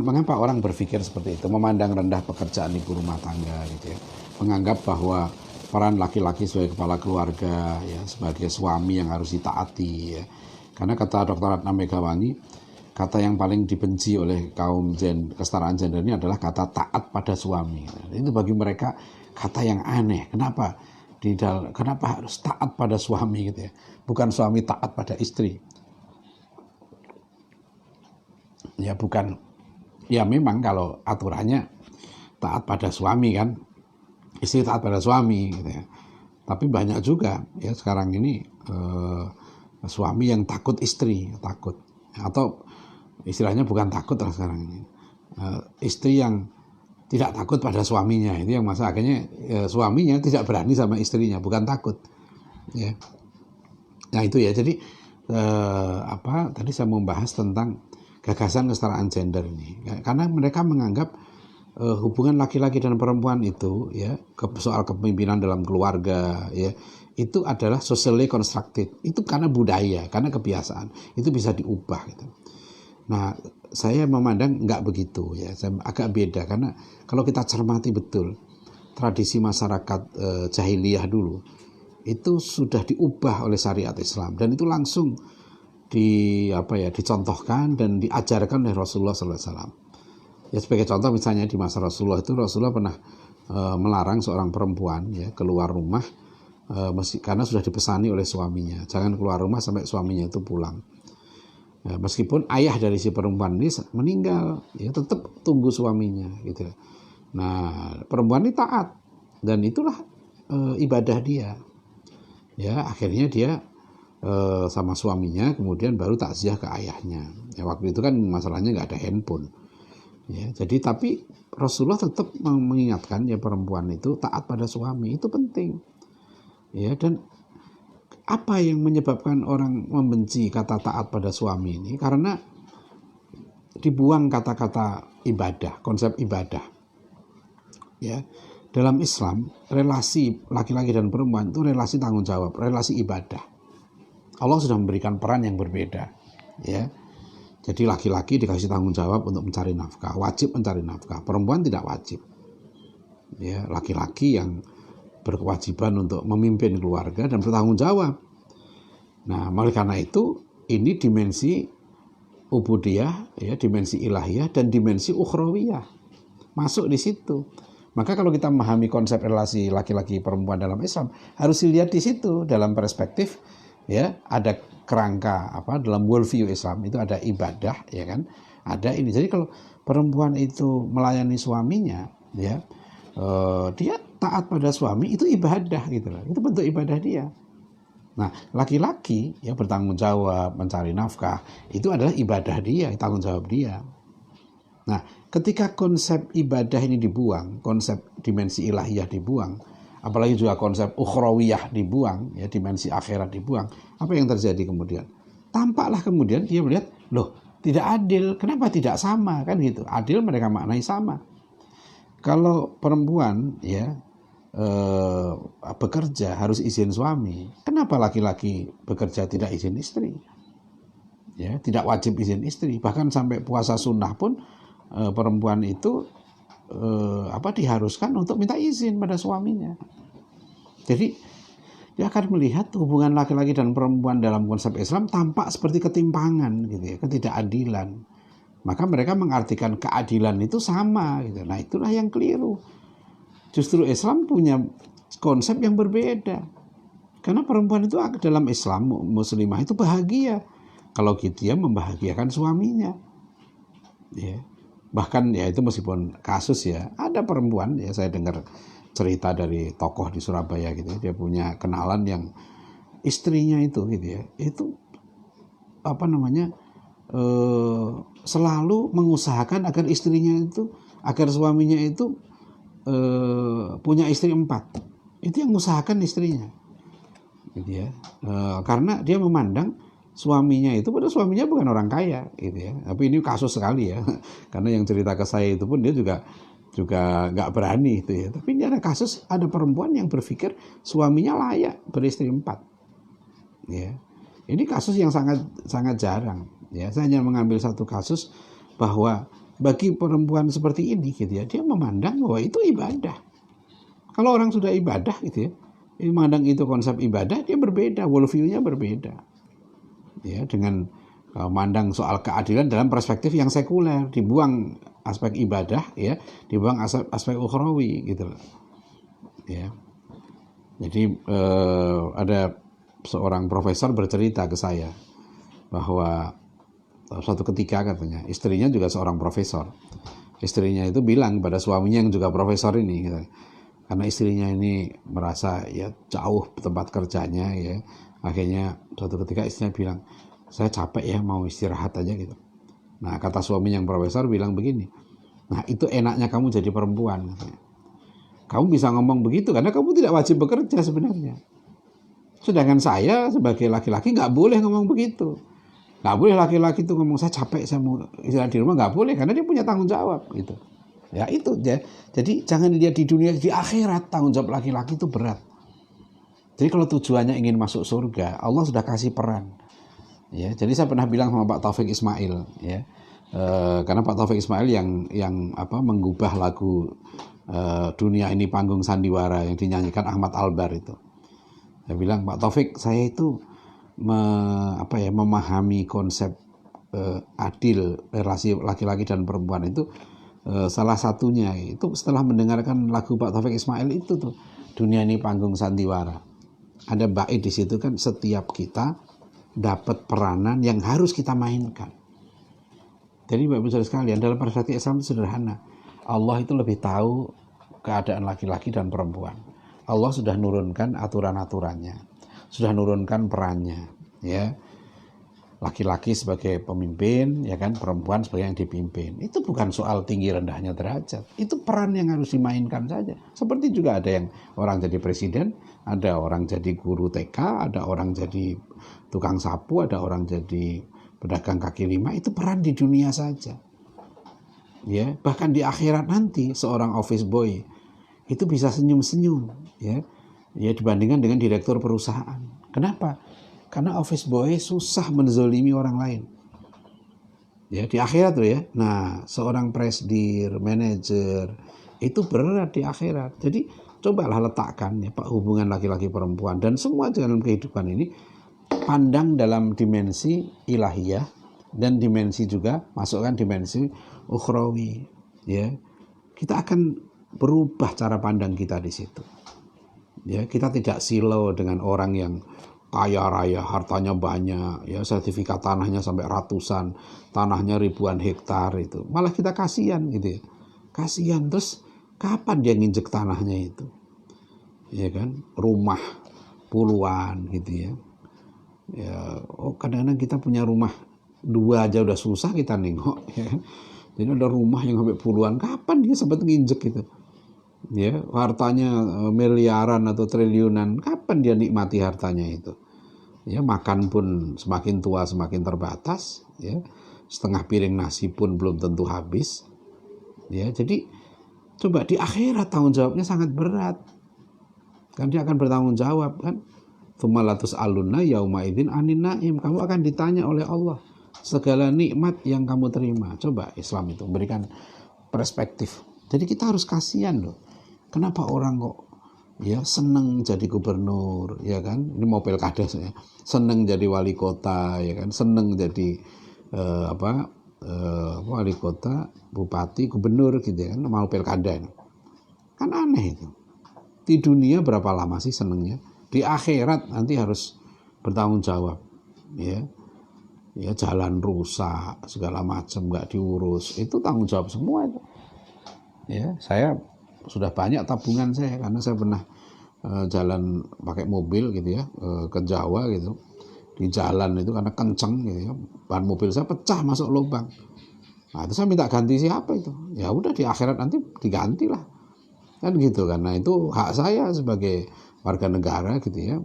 mengapa orang berpikir seperti itu, memandang rendah pekerjaan ibu rumah tangga gitu ya, menganggap bahwa peran laki-laki sebagai kepala keluarga ya, sebagai suami yang harus ditaati ya. Karena kata Dr. Ratna Megawati, kata yang paling dibenci oleh kaum kesetaraan gender ini adalah kata taat pada suami. Itu bagi mereka kata yang aneh. Kenapa harus taat pada suami gitu ya? Bukan suami taat pada istri. Ya bukan. Ya memang kalau aturannya taat pada suami kan, istri taat pada suami gitu ya. Tapi banyak juga ya sekarang ini suami yang takut istri, takut. Atau istilahnya bukan takut lah sekarang ini. Istri yang tidak takut pada suaminya, itu yang masa akhirnya suaminya tidak berani sama istrinya, bukan takut ya. Nah itu ya, jadi tadi saya membahas tentang gagasan kesetaraan gender ini, karena mereka menganggap hubungan laki-laki dan perempuan itu ya, soal kepemimpinan dalam keluarga ya, itu adalah socially constructed. Itu karena budaya, karena kebiasaan. Itu bisa diubah gitu. Nah, saya memandang nggak begitu ya, saya agak beda karena kalau kita cermati betul tradisi masyarakat jahiliyah dulu itu sudah diubah oleh syariat Islam dan itu langsung dicontohkan dan diajarkan oleh Rasulullah SAW. Ya sebagai contoh misalnya di masa Rasulullah itu Rasulullah pernah melarang seorang perempuan ya keluar rumah karena sudah dipesani oleh suaminya, jangan keluar rumah sampai suaminya itu pulang. Ya, meskipun ayah dari si perempuan ini meninggal, ya tetap tunggu suaminya gitu. Nah, perempuan ini taat dan itulah ibadah dia. Ya, akhirnya dia sama suaminya kemudian baru takziah ke ayahnya. Ya, waktu itu kan masalahnya nggak ada handphone. Ya, jadi tapi Rasulullah tetap mengingatkan ya perempuan itu taat pada suami itu penting. Ya, dan apa yang menyebabkan orang membenci kata taat pada suami ini? Karena dibuang kata-kata ibadah, konsep ibadah. Ya, dalam Islam relasi laki-laki dan perempuan itu relasi tanggung jawab, relasi ibadah. Allah sudah memberikan peran yang berbeda. Ya, jadi laki-laki dikasih tanggung jawab untuk mencari nafkah, wajib mencari nafkah. Perempuan tidak wajib. Ya, laki-laki yang berkewajiban untuk memimpin keluarga dan bertanggung jawab. Nah, oleh karena itu ini dimensi ubudiyah, ya, dimensi ilahiyah dan dimensi ukhrawiyah masuk di situ. Maka kalau kita memahami konsep relasi laki-laki perempuan dalam Islam harus dilihat di situ dalam perspektif ya ada kerangka dalam worldview Islam itu ada ibadah ya kan, ada ini. Jadi kalau perempuan itu melayani suaminya ya dia taat pada suami itu ibadah gitu loh. Itu bentuk ibadah dia. Nah, laki-laki ya bertanggung jawab mencari nafkah itu adalah ibadah dia, tanggung jawab dia. Nah, ketika konsep ibadah ini dibuang, konsep dimensi ilahiyah dibuang, apalagi juga konsep ukhrawiyah dibuang, ya dimensi akhirat dibuang, apa yang terjadi kemudian? Tampaklah kemudian dia melihat, loh, tidak adil, kenapa tidak sama kan gitu? Adil mereka maknai sama. Kalau perempuan ya bekerja harus izin suami, kenapa laki-laki bekerja tidak izin istri? Ya, tidak wajib izin istri, bahkan sampai puasa sunnah pun perempuan itu diharuskan untuk minta izin pada suaminya. Jadi dia akan melihat hubungan laki-laki dan perempuan dalam konsep Islam tampak seperti ketimpangan gitu ya, ketidakadilan. Maka mereka mengartikan keadilan itu sama gitu. Nah, itulah yang keliru. Justru Islam punya konsep yang berbeda. Karena perempuan itu dalam Islam muslimah itu bahagia kalau dia membahagiakan suaminya. Ya. Bahkan ya itu meskipun kasus ya, ada perempuan ya saya dengar cerita dari tokoh di Surabaya gitu, dia punya kenalan yang istrinya itu gitu ya, itu selalu mengusahakan agar istrinya itu, agar suaminya itu punya istri 4. Itu yang mengusahakan istrinya, gitu ya. Karena dia memandang suaminya itu, padahal suaminya bukan orang kaya, gitu ya. Tapi ini kasus sekali ya, karena yang cerita ke saya itu pun dia juga nggak berani itu ya. Tapi ini ada kasus, ada perempuan yang berpikir suaminya layak beristri 4, ya. Ini kasus yang sangat jarang. Ya, saya hanya mengambil satu kasus bahwa bagi perempuan seperti ini gitu ya, dia memandang bahwa itu ibadah. Kalau orang sudah ibadah gitu ya, memandang itu konsep ibadah, dia berbeda, worldview-nya berbeda. Ya, dengan memandang soal keadilan dalam perspektif yang sekuler, dibuang aspek ibadah ya, dibuang aspek ukhrawi gitu. Ya. Jadi ada seorang profesor bercerita ke saya bahwa suatu ketika katanya istrinya juga seorang profesor, istrinya itu bilang pada suaminya yang juga profesor ini gitu. Karena istrinya ini merasa ya jauh tempat kerjanya ya, akhirnya suatu ketika istrinya bilang, saya capek ya mau istirahat aja gitu. Nah kata suaminya yang profesor bilang begini, nah itu enaknya kamu jadi perempuan katanya. Kamu bisa ngomong begitu karena kamu tidak wajib bekerja sebenarnya. Sedangkan saya sebagai laki-laki nggak boleh ngomong begitu. Nggak boleh laki-laki itu ngomong saya capek, saya mau istirahat di rumah, nggak boleh karena dia punya tanggung jawab gitu. Ya itu ya. Jadi jangan lihat di dunia, di akhirat tanggung jawab laki-laki itu berat. Jadi kalau tujuannya ingin masuk surga, Allah sudah kasih peran. Ya, jadi saya pernah bilang sama Pak Taufik Ismail, ya, karena Pak Taufik Ismail yang menggubah lagu Dunia Ini Panggung Sandiwara yang dinyanyikan Ahmad Albar itu. Saya bilang, Pak Taufik, saya itu memahami konsep adil relasi laki-laki dan perempuan itu, salah satunya itu setelah mendengarkan lagu Pak Taufik Ismail itu tuh, Dunia Ini Panggung Sandiwara. Ada bait di situ kan, setiap kita dapat peranan yang harus kita mainkan. Jadi Bapak Ibu Saudara sekalian, dalam perspektif Islam itu sederhana. Allah itu lebih tahu keadaan laki-laki dan perempuan. Allah sudah nurunkan aturan-aturannya, sudah nurunkan perannya, ya. Laki-laki sebagai pemimpin, ya kan, perempuan sebagai yang dipimpin. Itu bukan soal tinggi rendahnya derajat. Itu peran yang harus dimainkan saja. Seperti juga ada yang orang jadi presiden, ada orang jadi guru TK, ada orang jadi tukang sapu, ada orang jadi pedagang kaki lima. Itu peran di dunia saja. Ya, bahkan di akhirat nanti seorang office boy itu bisa senyum-senyum, ya. Ya, dibandingkan dengan direktur perusahaan. Kenapa? Karena office boy susah menzolimi orang lain. Ya, di akhirat tuh ya. Nah, seorang presidir, manajer, itu berat di akhirat. Jadi, cobalah letakkan ya Pak, hubungan laki-laki perempuan dan semua dalam kehidupan ini pandang dalam dimensi ilahiyah dan dimensi juga masukkan dimensi ukhrawi, ya. Kita akan berubah cara pandang kita di situ. Ya, kita tidak silau dengan orang yang kaya raya, hartanya banyak, ya, sertifikat tanahnya sampai ratusan, tanahnya ribuan hektar itu. Malah kita kasihan gitu ya. Kasihan, terus kapan dia nginjek tanahnya itu? Ya kan? Rumah puluhan gitu ya. Ya, kadang-kadang kita punya rumah 2 aja udah susah kita nengok, ya kan? Jadi ada rumah yang sampai puluhan, kapan dia sempat nginjek gitu? Ya, hartanya miliaran atau triliunan, kapan dia nikmati hartanya itu? Ya, makan pun semakin tua semakin terbatas, ya. Setengah piring nasi pun belum tentu habis. Ya, jadi coba di akhirat tanggung jawabnya sangat berat. Kan dia akan bertanggung jawab kan. Tsumalatus alunna yauma idzin anin naim. Kamu akan ditanya oleh Allah segala nikmat yang kamu terima. Coba Islam itu memberikan perspektif. Jadi kita harus kasihan loh. Kenapa orang kok ya seneng jadi gubernur, ya kan? Ini mau pilkada saya. Seneng jadi wali kota, ya kan? Seneng jadi wali kota, bupati, gubernur gitu ya kan? Mau pilkada. Kan aneh itu. Di dunia berapa lama sih senengnya? Di akhirat nanti harus bertanggung jawab, ya. Ya, jalan rusak, segala macam nggak diurus, itu tanggung jawab semua itu. Ya, saya sudah banyak tabungan saya karena saya pernah jalan pakai mobil gitu ya, ke Jawa gitu. Di jalan itu karena kenceng gitu ya, ban mobil saya pecah masuk lubang. Nah, itu saya minta ganti siapa itu? Ya udah di akhirat nanti diganti lah. Kan gitu, karena itu hak saya sebagai warga negara gitu ya.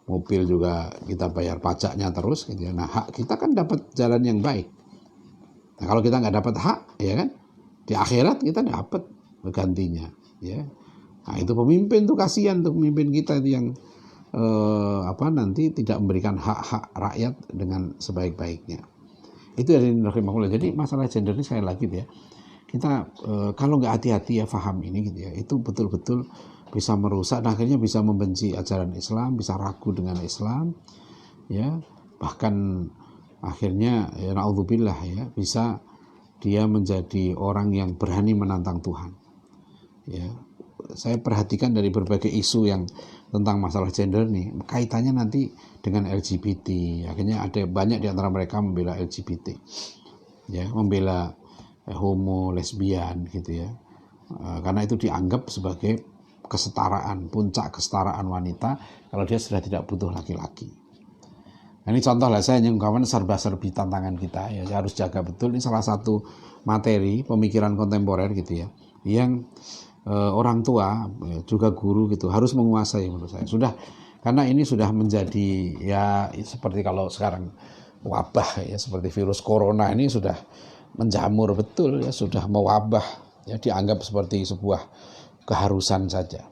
Mobil juga kita bayar pajaknya terus gitu ya. Nah, hak kita kan dapat jalan yang baik. Nah, kalau kita nggak dapat hak, ya kan, di akhirat kita dapat gantinya, ya. Nah, itu pemimpin tuh kasihan tuh pemimpin kita itu yang nanti tidak memberikan hak-hak rakyat dengan sebaik-baiknya. Itu dari rahimahullah. Jadi masalah gender ini sekali lagi ya, kita kalau nggak hati-hati ya paham ini gitu ya, itu betul-betul bisa merusak dan akhirnya bisa membenci ajaran Islam, bisa ragu dengan Islam, ya, bahkan akhirnya ya naudzubillah ya, bisa dia menjadi orang yang berani menantang Tuhan. Ya, saya perhatikan dari berbagai isu yang tentang masalah gender nih, kaitannya nanti dengan LGBT. Akhirnya ada banyak di antara mereka membela LGBT, ya, membela homo, lesbian gitu ya, karena itu dianggap sebagai kesetaraan, puncak kesetaraan wanita kalau dia sudah tidak butuh laki-laki. Nah, ini contoh lah, saya kawan serba-serbi tantangan kita ya, harus jaga betul. Ini salah satu materi pemikiran kontemporer gitu ya, yang orang tua juga guru gitu harus menguasai menurut saya. Sudah, karena ini sudah menjadi ya seperti kalau sekarang wabah ya, seperti virus corona ini sudah menjamur betul ya, sudah mewabah ya dianggap seperti sebuah keharusan saja.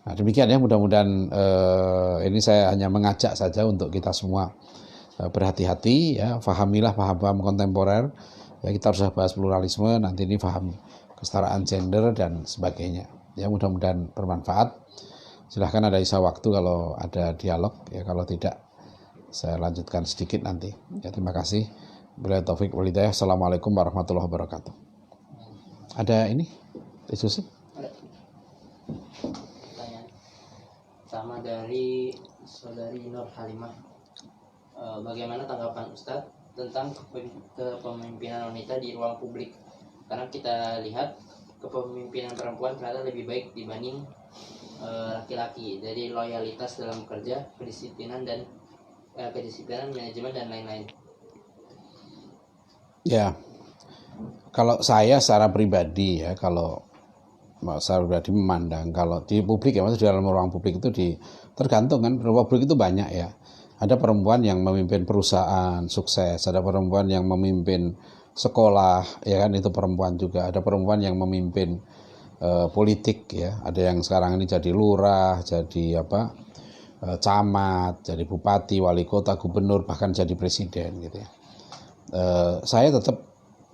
Nah, demikian ya, mudah-mudahan ini saya hanya mengajak saja untuk kita semua berhati-hati ya, fahamilah paham-paham kontemporer ya, kita harus bahas pluralisme, nanti ini paham kesetaraan gender dan sebagainya ya, mudah-mudahan bermanfaat. Silahkan ada sisa waktu kalau ada dialog ya, kalau tidak saya lanjutkan sedikit nanti ya. Terima kasih. Billahi taufik wal hidayah. Assalamualaikum warahmatullahi wabarakatuh. Ada ini diskusi? Pertanyaan sama dari saudari Nur Halimah. Bagaimana tanggapan Ustadz tentang kepemimpinan wanita di ruang publik? Karena kita lihat kepemimpinan perempuan ternyata lebih baik dibanding laki-laki, dari loyalitas dalam bekerja, kedisiplinan dan kedisiplinan, manajemen dan lain-lain. Ya, kalau saya secara pribadi ya, kalau saya pribadi memandang kalau di publik ya, maksud di dalam ruang publik itu tergantung kan, ruang publik itu banyak ya. Ada perempuan yang memimpin perusahaan sukses, ada perempuan yang memimpin sekolah ya kan, itu perempuan juga. Ada perempuan yang memimpin politik ya, ada yang sekarang ini jadi lurah, jadi camat, jadi bupati, wali kota, gubernur, bahkan jadi presiden gitu ya. Saya tetap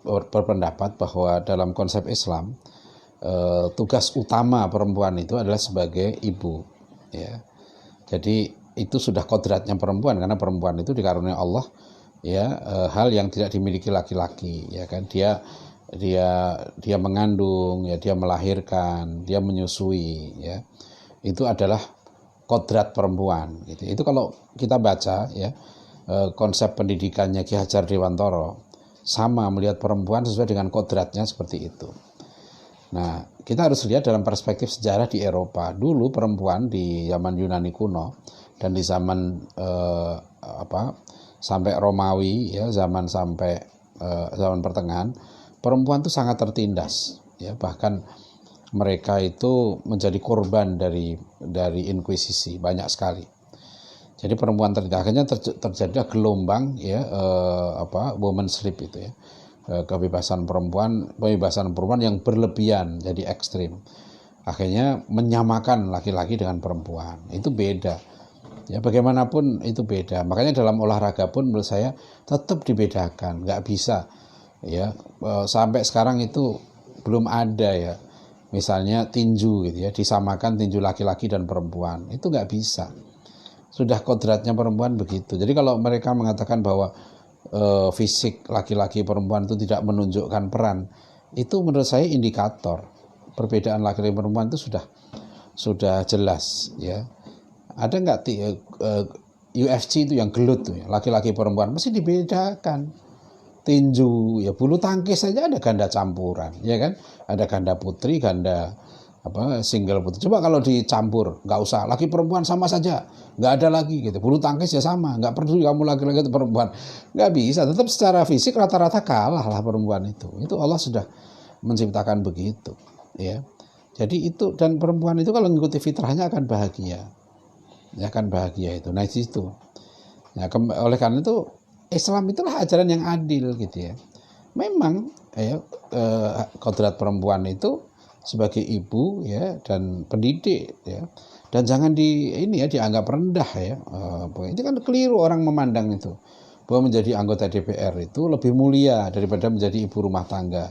berpendapat bahwa dalam konsep Islam tugas utama perempuan itu adalah sebagai ibu ya. Jadi itu sudah kodratnya perempuan, karena perempuan itu dikaruniai Allah ya hal yang tidak dimiliki laki-laki ya kan. Dia mengandung ya, dia melahirkan, dia menyusui ya. Itu adalah kodrat perempuan gitu. Itu kalau kita baca ya konsep pendidikannya Ki Hajar Dewantara, sama melihat perempuan sesuai dengan kodratnya seperti itu. Nah, kita harus lihat dalam perspektif sejarah di Eropa. Dulu perempuan di zaman Yunani kuno dan di zaman sampai Romawi ya, zaman pertengahan, perempuan itu sangat tertindas ya, bahkan mereka itu menjadi korban dari inkuisisi banyak sekali. Jadi perempuan tertindas, akhirnya terjadi gelombang ya women's sleep itu ya. Pembebasan perempuan yang berlebihan, jadi ekstrim. Akhirnya menyamakan laki-laki dengan perempuan. Itu beda. Ya, bagaimanapun itu beda. Makanya dalam olahraga pun menurut saya tetap dibedakan, nggak bisa. Ya, sampai sekarang itu belum ada ya. Misalnya tinju gitu ya, disamakan tinju laki-laki dan perempuan. Itu nggak bisa. Sudah kodratnya perempuan begitu. Jadi kalau mereka mengatakan bahwa fisik laki-laki perempuan itu tidak menunjukkan peran, itu menurut saya indikator perbedaan laki-laki perempuan itu sudah jelas ya. Ada nggak UFC itu yang gelut tuh ya, laki-laki perempuan mesti dibedakan. Tinju ya, bulu tangkis saja ada ganda campuran ya kan, ada ganda putri, ganda single putri. Coba kalau dicampur, nggak usah laki perempuan sama saja, nggak ada lagi gitu. Bulu tangkis ya sama, nggak perlu kamu laki-laki atau perempuan, nggak bisa. Tetap secara fisik rata-rata kalah lah perempuan itu Allah sudah menciptakan begitu ya. Jadi itu, dan perempuan itu kalau mengikuti fitrahnya akan bahagia ya, akan bahagia itu. Nah itu ya, oleh karena itu Islam itulah ajaran yang adil gitu ya. Memang ya kodrat perempuan itu sebagai ibu ya dan pendidik ya, dan jangan dianggap rendah ya. Itu kan keliru orang memandang itu, bahwa menjadi anggota DPR itu lebih mulia daripada menjadi ibu rumah tangga.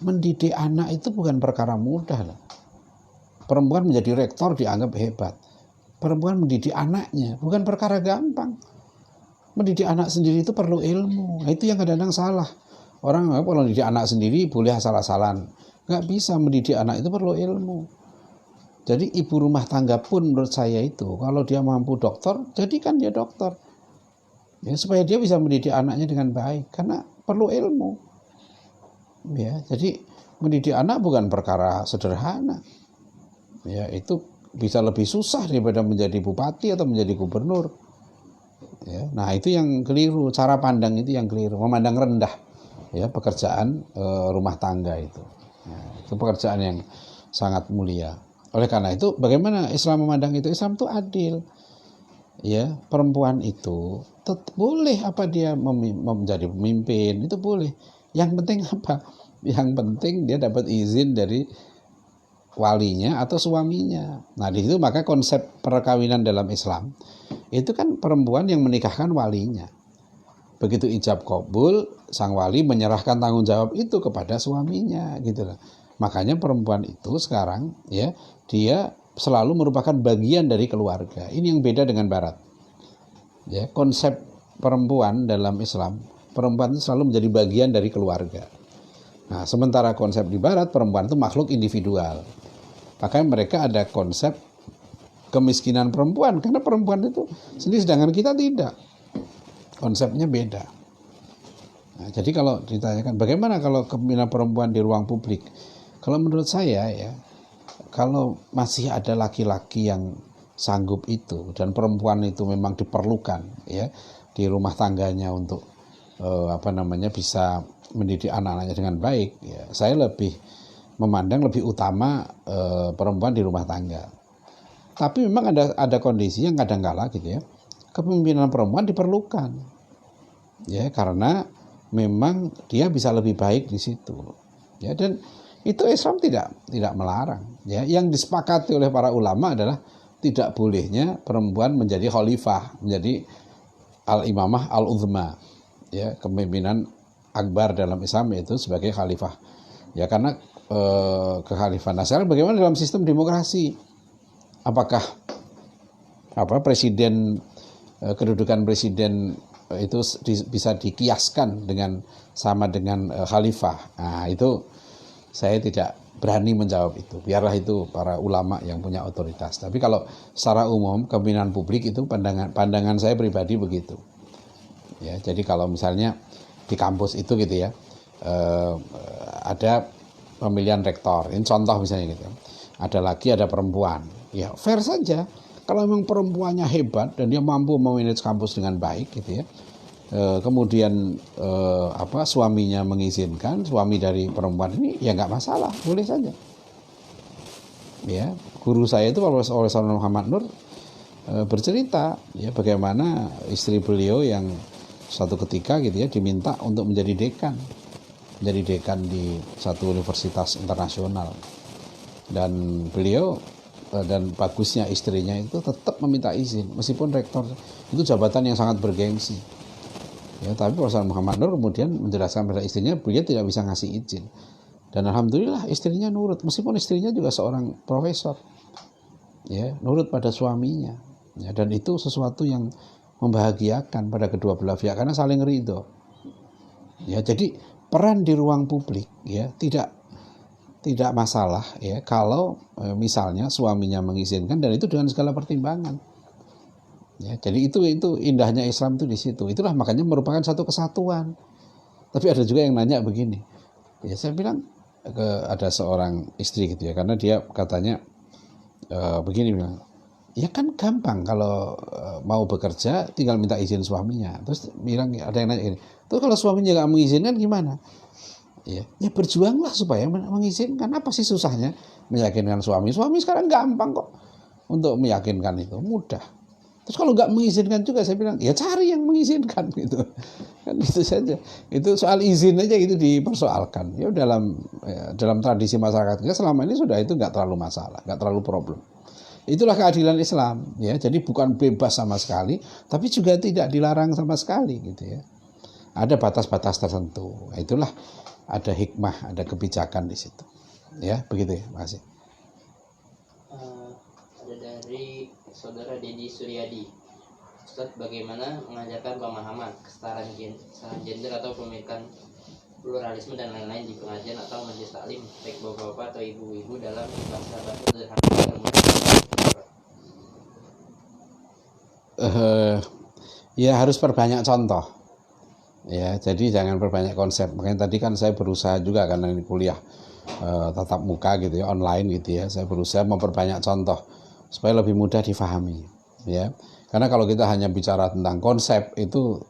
Mendidik anak itu bukan perkara mudah loh. Perempuan menjadi rektor dianggap hebat. Perempuan mendidik anaknya bukan perkara gampang. Mendidik anak sendiri itu perlu ilmu. Nah, itu yang kadang-kadang salah. Orang kalau mendidik anak sendiri boleh asal-asalan. Nggak bisa, mendidik anak itu perlu ilmu. Jadi ibu rumah tangga pun menurut saya itu, kalau dia mampu dokter, jadikan dia dokter ya, supaya dia bisa mendidik anaknya dengan baik, karena perlu ilmu ya. Jadi mendidik anak bukan perkara sederhana ya, itu bisa lebih susah daripada menjadi bupati atau menjadi gubernur ya. Nah itu yang keliru, cara pandang itu yang keliru, memandang rendah ya pekerjaan rumah tangga itu. Nah, itu pekerjaan yang sangat mulia. Oleh karena itu, bagaimana Islam memandang itu? Islam itu adil. Ya, perempuan itu boleh dia menjadi pemimpin, itu boleh. Yang penting apa? Yang penting dia dapat izin dari walinya atau suaminya. Nah, di situ maka konsep perkawinan dalam Islam itu kan perempuan yang menikahkan walinya. Begitu ijab kabul, sang wali menyerahkan tanggung jawab itu kepada suaminya, gitu loh. Makanya perempuan itu sekarang ya, dia selalu merupakan bagian dari keluarga. Ini yang beda dengan barat. Ya, konsep perempuan dalam Islam, perempuan itu selalu menjadi bagian dari keluarga. Nah, sementara konsep di barat, perempuan itu makhluk individual. Makanya mereka ada konsep kemiskinan perempuan, karena perempuan itu sendiri, sedangkan kita tidak. Konsepnya beda. Nah, jadi kalau ditanyakan bagaimana kalau kemiskinan perempuan di ruang publik, kalau menurut saya ya, kalau masih ada laki-laki yang sanggup itu dan perempuan itu memang diperlukan ya di rumah tangganya untuk bisa mendidik anak-anaknya dengan baik, ya saya lebih memandang lebih utama perempuan di rumah tangga. Tapi memang ada kondisi yang kadang-kala gitu ya, kepemimpinan perempuan diperlukan ya, karena memang dia bisa lebih baik di situ ya, dan itu Islam tidak melarang ya. Yang disepakati oleh para ulama adalah tidak bolehnya perempuan menjadi khalifah, menjadi al-imamah al-uzma ya, kepemimpinan akbar dalam Islam yaitu sebagai khalifah ya, karena kekhalifahan. Nah, sekarang bagaimana dalam sistem demokrasi? Apakah presiden, kedudukan presiden itu bisa dikiaskan sama dengan khalifah? Nah, itu saya tidak berani menjawab itu. Biarlah itu para ulama yang punya otoritas. Tapi kalau secara umum kepemimpinan publik itu pandangan saya pribadi begitu. Ya, jadi kalau misalnya di kampus itu gitu ya, ada pemilihan rektor. Ini contoh misalnya gitu. Ada laki, ada perempuan. Ya, fair saja. Kalau memang perempuannya hebat dan dia mampu memanage kampus dengan baik gitu ya. Kemudian suaminya mengizinkan, suami dari perempuan ini ya nggak masalah, boleh saja. Ya, guru saya itu Profesor Muhammad Nur bercerita ya bagaimana istri beliau yang suatu ketika gitu ya diminta untuk menjadi dekan di satu universitas internasional, dan beliau dan bagusnya istrinya itu tetap meminta izin meskipun rektor itu jabatan yang sangat bergengsi. Ya, tapi Profesor Muhammad Nur kemudian menjelaskan pada istrinya beliau tidak bisa ngasih izin. Dan alhamdulillah istrinya nurut, meskipun istrinya juga seorang profesor. Ya, nurut pada suaminya. Ya, dan itu sesuatu yang membahagiakan pada kedua belah pihak karena saling ridho. Ya, jadi peran di ruang publik ya tidak masalah ya kalau misalnya suaminya mengizinkan dan itu dengan segala pertimbangan. Ya, jadi itu indahnya Islam itu di situ. Itulah makanya merupakan satu kesatuan. Tapi ada juga yang nanya begini. Ya, saya bilang ada seorang istri gitu ya, karena dia katanya begini bilang, ya kan gampang kalau mau bekerja tinggal minta izin suaminya. Terus bilang ada yang nanya ini. Terus kalau suaminya nggak mengizinkan gimana? Ya berjuanglah supaya mengizinkan. Apa sih susahnya meyakinkan suami? Suami sekarang gampang kok untuk meyakinkan, itu mudah. Terus kalau nggak mengizinkan juga saya bilang ya cari yang mengizinkan gitu kan, itu saja. Itu soal izin aja itu dipersoalkan ya, dalam tradisi masyarakat kita selama ini sudah itu nggak terlalu masalah, nggak terlalu problem. Itulah keadilan Islam ya, jadi bukan bebas sama sekali tapi juga tidak dilarang sama sekali gitu ya, ada batas-batas tertentu. Nah, itulah ada hikmah, ada kebijakan di situ ya, begitu ya. Makasih. Ada dari Saudara Dedi Suryadi. Ustadz, bagaimana mengajarkan pemahaman kesetaraan gender atau pemilikan pluralisme dan lain-lain di pengajian atau majelis taklim, baik bapak-bapak atau ibu-ibu, dalam bahasa sederhana dan mudah? Ya harus perbanyak contoh. Ya, jadi jangan perbanyak konsep. Makanya tadi kan saya berusaha juga karena ini kuliah tatap muka gitu ya, online gitu ya. Saya berusaha memperbanyak contoh supaya lebih mudah difahami ya. Karena kalau kita hanya bicara tentang konsep itu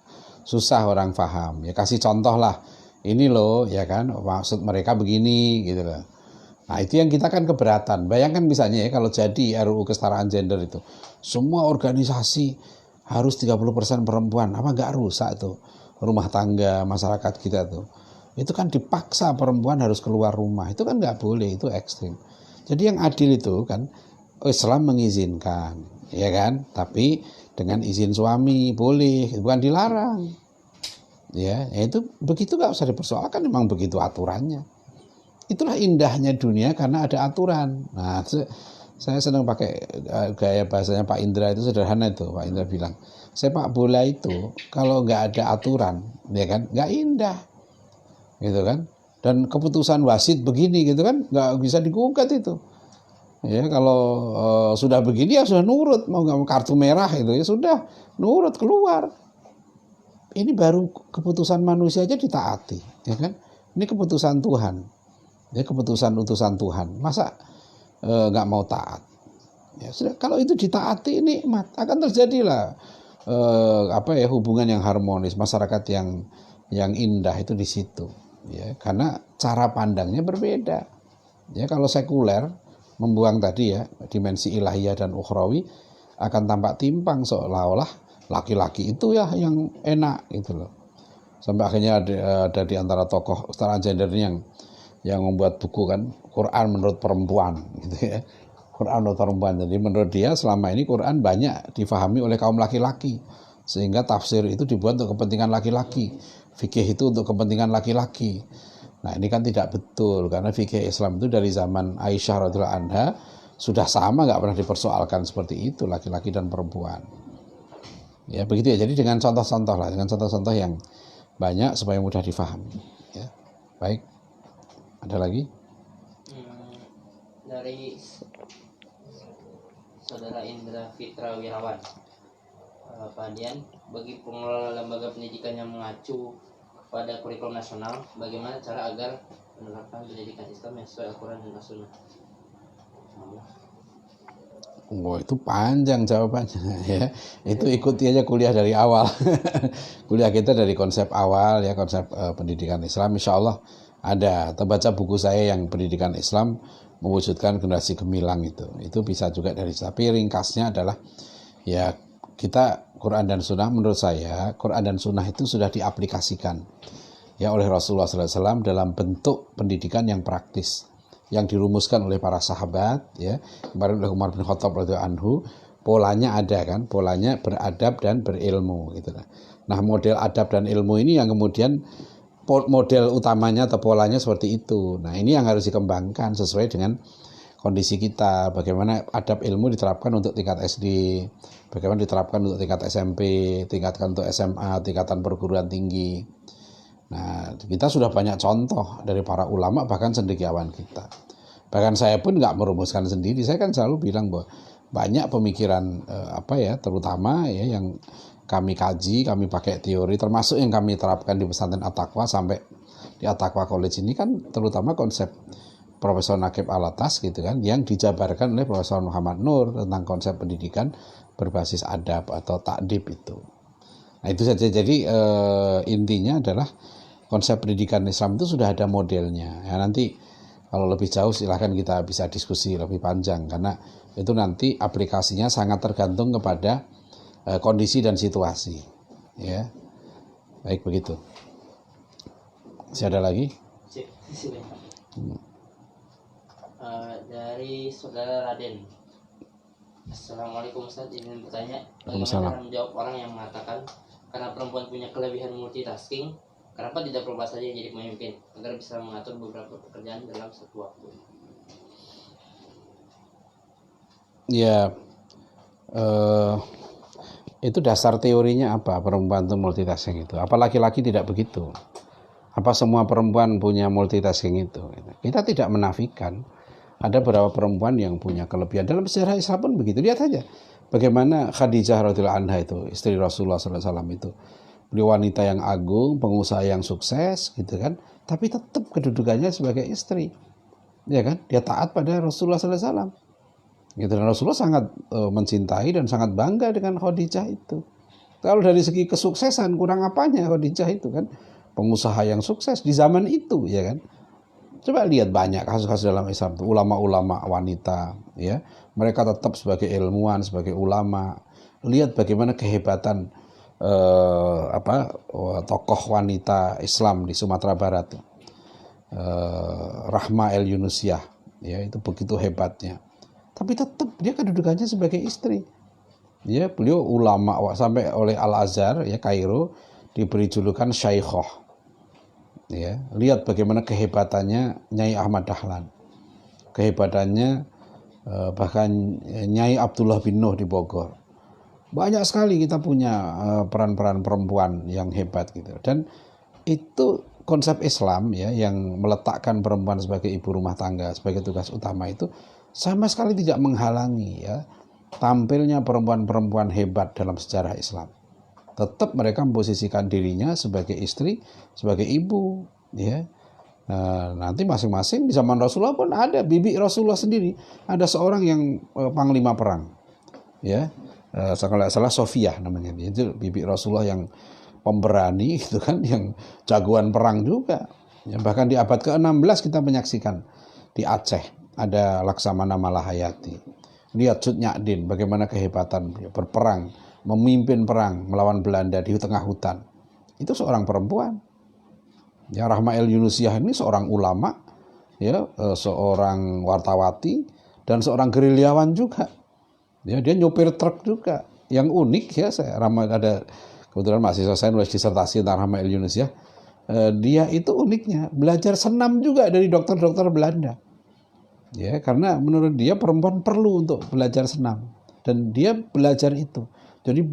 susah orang paham. Ya kasih contoh lah. Ini loh ya kan, maksud mereka begini gitu loh. Nah, itu yang kita kan keberatan. Bayangkan misalnya ya kalau jadi RUU kesetaraan gender itu semua organisasi harus 30% perempuan, apa enggak rusak tuh rumah tangga masyarakat kita tuh. Itu kan dipaksa perempuan harus keluar rumah. Itu kan nggak boleh, itu ekstrim. Jadi yang adil itu kan Islam mengizinkan, ya kan? Tapi dengan izin suami boleh, bukan dilarang. Ya itu begitu nggak usah dipersoalkan, memang begitu aturannya. Itulah indahnya dunia karena ada aturan. Nah, saya senang pakai gaya bahasanya Pak Indra, itu sederhana itu. Pak Indra bilang, sepak bola itu kalau nggak ada aturan, ya kan, nggak indah, gitu kan. Dan keputusan wasit begini, gitu kan, nggak bisa digugat itu. Ya kalau sudah begini ya sudah nurut, mau nggak mau kartu merah itu ya sudah nurut keluar. Ini baru keputusan manusia aja ditaati, ya kan? Ini keputusan Tuhan, ya keputusan utusan Tuhan. Masa nggak mau taat? Ya sudah, kalau itu ditaati nikmat, akan terjadilah hubungan yang harmonis, masyarakat yang indah itu di situ. Ya, karena cara pandangnya berbeda. Ya kalau sekuler membuang tadi ya dimensi ilahiyah dan ukhrawi, akan tampak timpang seolah-olah laki-laki itu ya yang enak gitu loh. Sampai akhirnya ada di antara tokoh kesetaraan gender yang membuat buku kan, Quran menurut perempuan gitu ya. Quran menurut perempuan. Jadi menurut dia selama ini Quran banyak difahami oleh kaum laki-laki, sehingga tafsir itu dibuat untuk kepentingan laki-laki, fikih itu untuk kepentingan laki-laki. Nah ini kan tidak betul, karena fikih Islam itu dari zaman Aisyah radhiyallahu anha sudah sama, nggak pernah dipersoalkan seperti itu laki-laki dan perempuan. Ya begitu ya. Jadi dengan contoh-contoh lah, dengan contoh-contoh yang banyak supaya mudah difahami. Ya baik. Ada lagi? Dari Saudara Indra Fitra Wirawan, Pak Dian, bagi pengelola lembaga pendidikan yang mengacu pada kurikulum nasional, bagaimana cara agar menerapkan pendidikan Islam yang sesuai Al-Quran dan As-Sunnah? Oh, itu panjang jawabannya ya. Itu ikuti aja kuliah dari awal. Kuliah kita dari konsep awal ya, konsep pendidikan Islam, insya Allah ada. Atau baca buku saya yang pendidikan Islam mewujudkan generasi gemilang itu bisa juga dari. Tapi ringkasnya adalah ya, kita Quran dan Sunnah, menurut saya Quran dan Sunnah itu sudah diaplikasikan ya oleh Rasulullah SAW dalam bentuk pendidikan yang praktis, yang dirumuskan oleh para sahabat ya, kemarin oleh Umar bin Khattab radhiyallahu anhu. Polanya ada kan, polanya beradab dan berilmu gitu. Nah model adab dan ilmu ini yang kemudian model utamanya atau polanya seperti itu. Nah ini yang harus dikembangkan sesuai dengan kondisi kita. Bagaimana adab ilmu diterapkan untuk tingkat SD, bagaimana diterapkan untuk tingkat SMP, tingkatan untuk SMA, tingkatan perguruan tinggi. Nah kita sudah banyak contoh dari para ulama, bahkan cendekiawan kita. Bahkan saya pun nggak merumuskan sendiri. Saya kan selalu bilang bahwa banyak pemikiran terutama ya yang kami kaji, kami pakai teori, termasuk yang kami terapkan di pesantren At-Taqwa sampai di At-Taqwa College ini kan, terutama konsep Profesor Naqib Alatas gitu kan, yang dijabarkan oleh Profesor Muhammad Nur tentang konsep pendidikan berbasis adab atau takdib itu. Nah itu saja. Jadi intinya adalah konsep pendidikan Islam itu sudah ada modelnya. Ya nanti kalau lebih jauh silahkan kita bisa diskusi lebih panjang, karena itu nanti aplikasinya sangat tergantung kepada kondisi dan situasi. Ya, baik begitu. Masih ada lagi? Dari Saudara Raden. Assalamualaikum Ustaz, ingin bertanya, bagaimana Waalaikumsalam. cara menjawab orang yang mengatakan karena perempuan punya kelebihan multitasking, kenapa tidak berubah saja jadi pemimpin agar bisa mengatur beberapa pekerjaan dalam satu waktu? Ya, itu dasar teorinya apa? Perempuan itu multitasking itu. Apa laki-laki tidak begitu? Apa semua perempuan punya multitasking itu? Kita tidak menafikan ada beberapa perempuan yang punya kelebihan. Dalam sejarah Islam pun begitu. Lihat saja bagaimana Khadijah radhiyallahu anha itu, istri Rasulullah SAW itu. Beliau wanita yang agung, pengusaha yang sukses gitu kan. Tapi tetap kedudukannya sebagai istri. Ya kan? Dia taat pada Rasulullah SAW. Gitu, dan Rasulullah sangat mencintai dan sangat bangga dengan Khadijah itu. Kalau dari segi kesuksesan, kurang apanya Khadijah itu kan, pengusaha yang sukses di zaman itu ya kan. Coba lihat banyak kasus-kasus dalam Islam itu, ulama-ulama wanita ya, mereka tetap sebagai ilmuwan, sebagai ulama. Lihat bagaimana kehebatan tokoh wanita Islam di Sumatera Barat, Rahma El Yunusiyah, ya itu begitu hebatnya. Tapi tetap dia kedudukannya sebagai istri. Ya, beliau ulama sampai oleh Al-Azhar ya Kairo diberi julukan Syaikhoh. Ya, lihat bagaimana kehebatannya Nyai Ahmad Dahlan. Kehebatannya bahkan Nyai Abdullah bin Nuh di Bogor. Banyak sekali kita punya peran-peran perempuan yang hebat gitu. Dan itu konsep Islam ya yang meletakkan perempuan sebagai ibu rumah tangga, sebagai tugas utama itu sama sekali tidak menghalangi ya tampilnya perempuan-perempuan hebat dalam sejarah Islam. Tetap mereka memposisikan dirinya sebagai istri, sebagai ibu, ya. Nanti masing-masing di zaman Rasulullah pun ada bibi Rasulullah sendiri, ada seorang yang panglima perang, ya. Kalau salah Sofiyah namanya, itu bibi Rasulullah yang pemberani, itu kan, yang jagoan perang juga. Ya, bahkan di abad ke-16 kita menyaksikan di Aceh ada Laksamana Malahayati. Lihat Cut Nyadin bagaimana kehebatan berperang, memimpin perang melawan Belanda di tengah hutan. Itu seorang perempuan. Ya, Rahma El Yunusiyah ini seorang ulama, ya, seorang wartawati dan seorang gerilyawan juga. Ya, dia nyopir truk juga. Yang unik ya, ada kebetulan mahasiswa saya nulis disertasi tentang Rahma El Yunusiyah. Dia itu uniknya belajar senam juga dari dokter-dokter Belanda. Ya, karena menurut dia perempuan perlu untuk belajar senam dan dia belajar itu. Jadi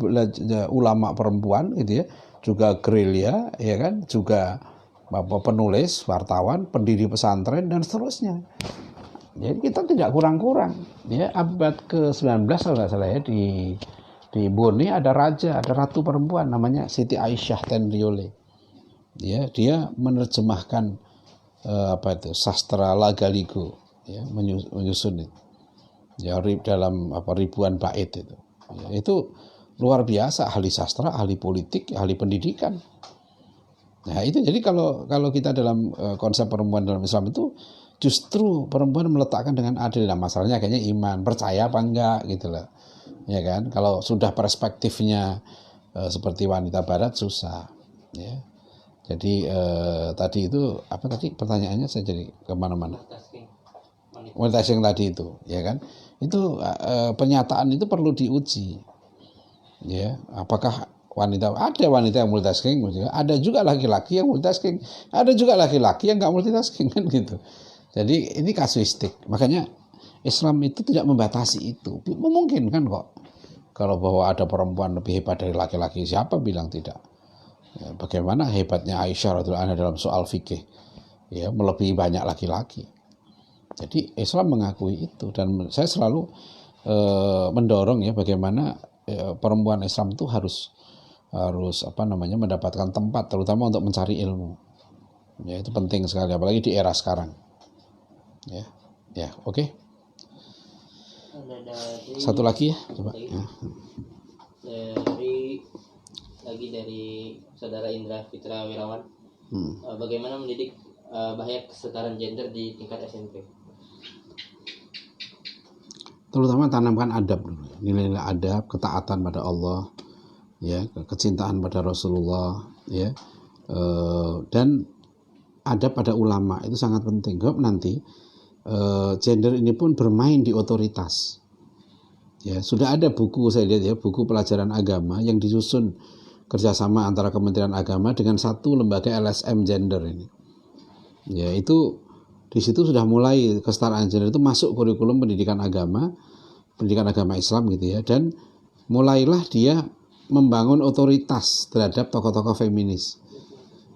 ulama perempuan gitu ya, juga gerilya ya kan, juga penulis, wartawan, pendiri pesantren dan seterusnya. Jadi kita tidak kurang-kurang. Ya, abad ke-19 kalau nggak salah ya di Bone ada ratu perempuan namanya Siti Aisyah Tenriole. Ya, dia menerjemahkan sastra Lagaligo. Ya, menyusun itu ya dalam ribuan bait itu. Ya, itu luar biasa, ahli sastra, ahli politik, ahli pendidikan. Nah itu jadi kalau kita dalam konsep perempuan dalam Islam itu justru perempuan meletakkan dengan adil. Nah masalahnya kayaknya iman, percaya apa enggak gitu loh, ya kan. Kalau sudah perspektifnya seperti wanita Barat susah, ya. Jadi tadi itu apa tadi pertanyaannya, saya jadi kemana-mana. Multitasking tadi itu, ya kan, itu penyataan itu perlu diuji, ya. Apakah ada wanita yang multitasking, ada juga laki-laki yang multitasking, ada juga laki-laki yang nggak multitasking kan gitu. Jadi ini kasuistik, makanya Islam itu tidak membatasi itu, memungkinkan kok. Kalau bahwa ada perempuan lebih hebat dari laki-laki, siapa bilang tidak? Ya, bagaimana hebatnya Aisyah radhiyallahu anha dalam soal fikih, ya, melebihi banyak laki-laki. Jadi Islam mengakui itu dan saya selalu mendorong ya bagaimana perempuan Islam itu harus mendapatkan tempat terutama untuk mencari ilmu. Ya itu penting sekali apalagi di era sekarang. Ya, oke. Satu lagi ya, coba. Ya. Dari saudara Indra Fitra Wirawan. Bagaimana mendidik bahaya kesetaraan gender di tingkat SMP? Terutama tanamkan adab dulu, nilai-nilai adab, ketaatan pada Allah, ya, kecintaan pada Rasulullah, ya, dan adab pada ulama itu sangat penting. Sebab nanti gender ini pun bermain di otoritas. Ya, sudah ada buku saya lihat ya, buku pelajaran agama yang disusun kerjasama antara Kementerian Agama dengan satu lembaga LSM gender ini. Ya, itu di situ sudah mulai kesetaraan gender itu masuk kurikulum pendidikan agama Islam gitu ya, dan mulailah dia membangun otoritas terhadap tokoh-tokoh feminis.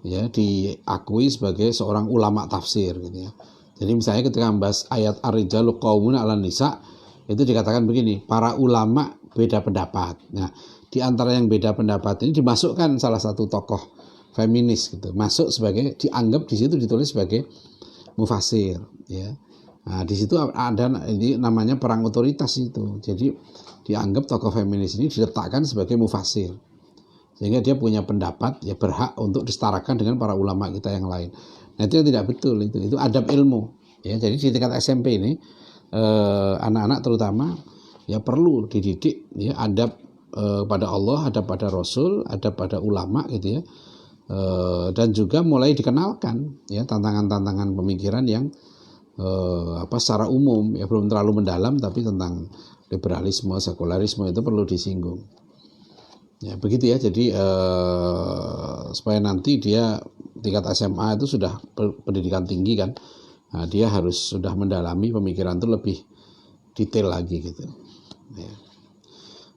Ya, diakui sebagai seorang ulama tafsir gitu ya. Jadi misalnya ketika membahas ayat ar-rijalu qawwamuna 'alan nisa, itu dikatakan begini, para ulama beda pendapat. Nah, di antara yang beda pendapat ini dimasukkan salah satu tokoh feminis gitu. Masuk sebagai dianggap di situ ditulis sebagai mufasir, ya. Nah, di situ ada ini namanya perang otoritas itu. Jadi dianggap tokoh feminis ini diletakkan sebagai mufasir. Sehingga dia punya pendapat, ya berhak untuk disetarakan dengan para ulama kita yang lain. Nah, itu tidak betul itu adab ilmu. Ya, jadi di tingkat SMP ini anak-anak terutama ya perlu dididik ya adab pada Allah, adab pada Rasul, adab pada ulama gitu ya. Dan juga mulai dikenalkan ya tantangan-tantangan pemikiran yang secara umum ya, belum terlalu mendalam, tapi tentang liberalisme, sekularisme itu perlu disinggung. Ya begitu ya. Jadi supaya nanti dia tingkat SMA itu sudah pendidikan tinggi kan, nah, dia harus sudah mendalami pemikiran itu lebih detail lagi gitu. Ya.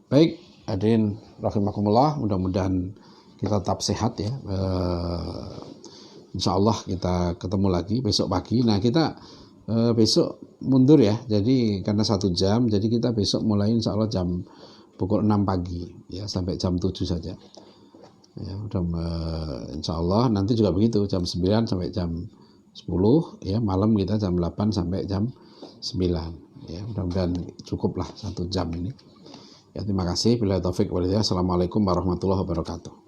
Baik, hadirin rahimakumullah, mudah-mudahan kita tetap sehat ya. Insya Allah kita ketemu lagi besok pagi. Nah kita besok mundur ya, jadi karena 1 jam, jadi kita besok mulai insya Allah jam pukul 6 pagi ya, sampai jam 7 saja ya. Insya Allah nanti juga begitu, jam 9 sampai jam 10 ya, malam kita jam 8 sampai jam 9 ya. Mudah-mudahan cukup lah 1 jam ini ya. Terima kasih. Billahi taufik walhidayah. Assalamualaikum warahmatullahi wabarakatuh.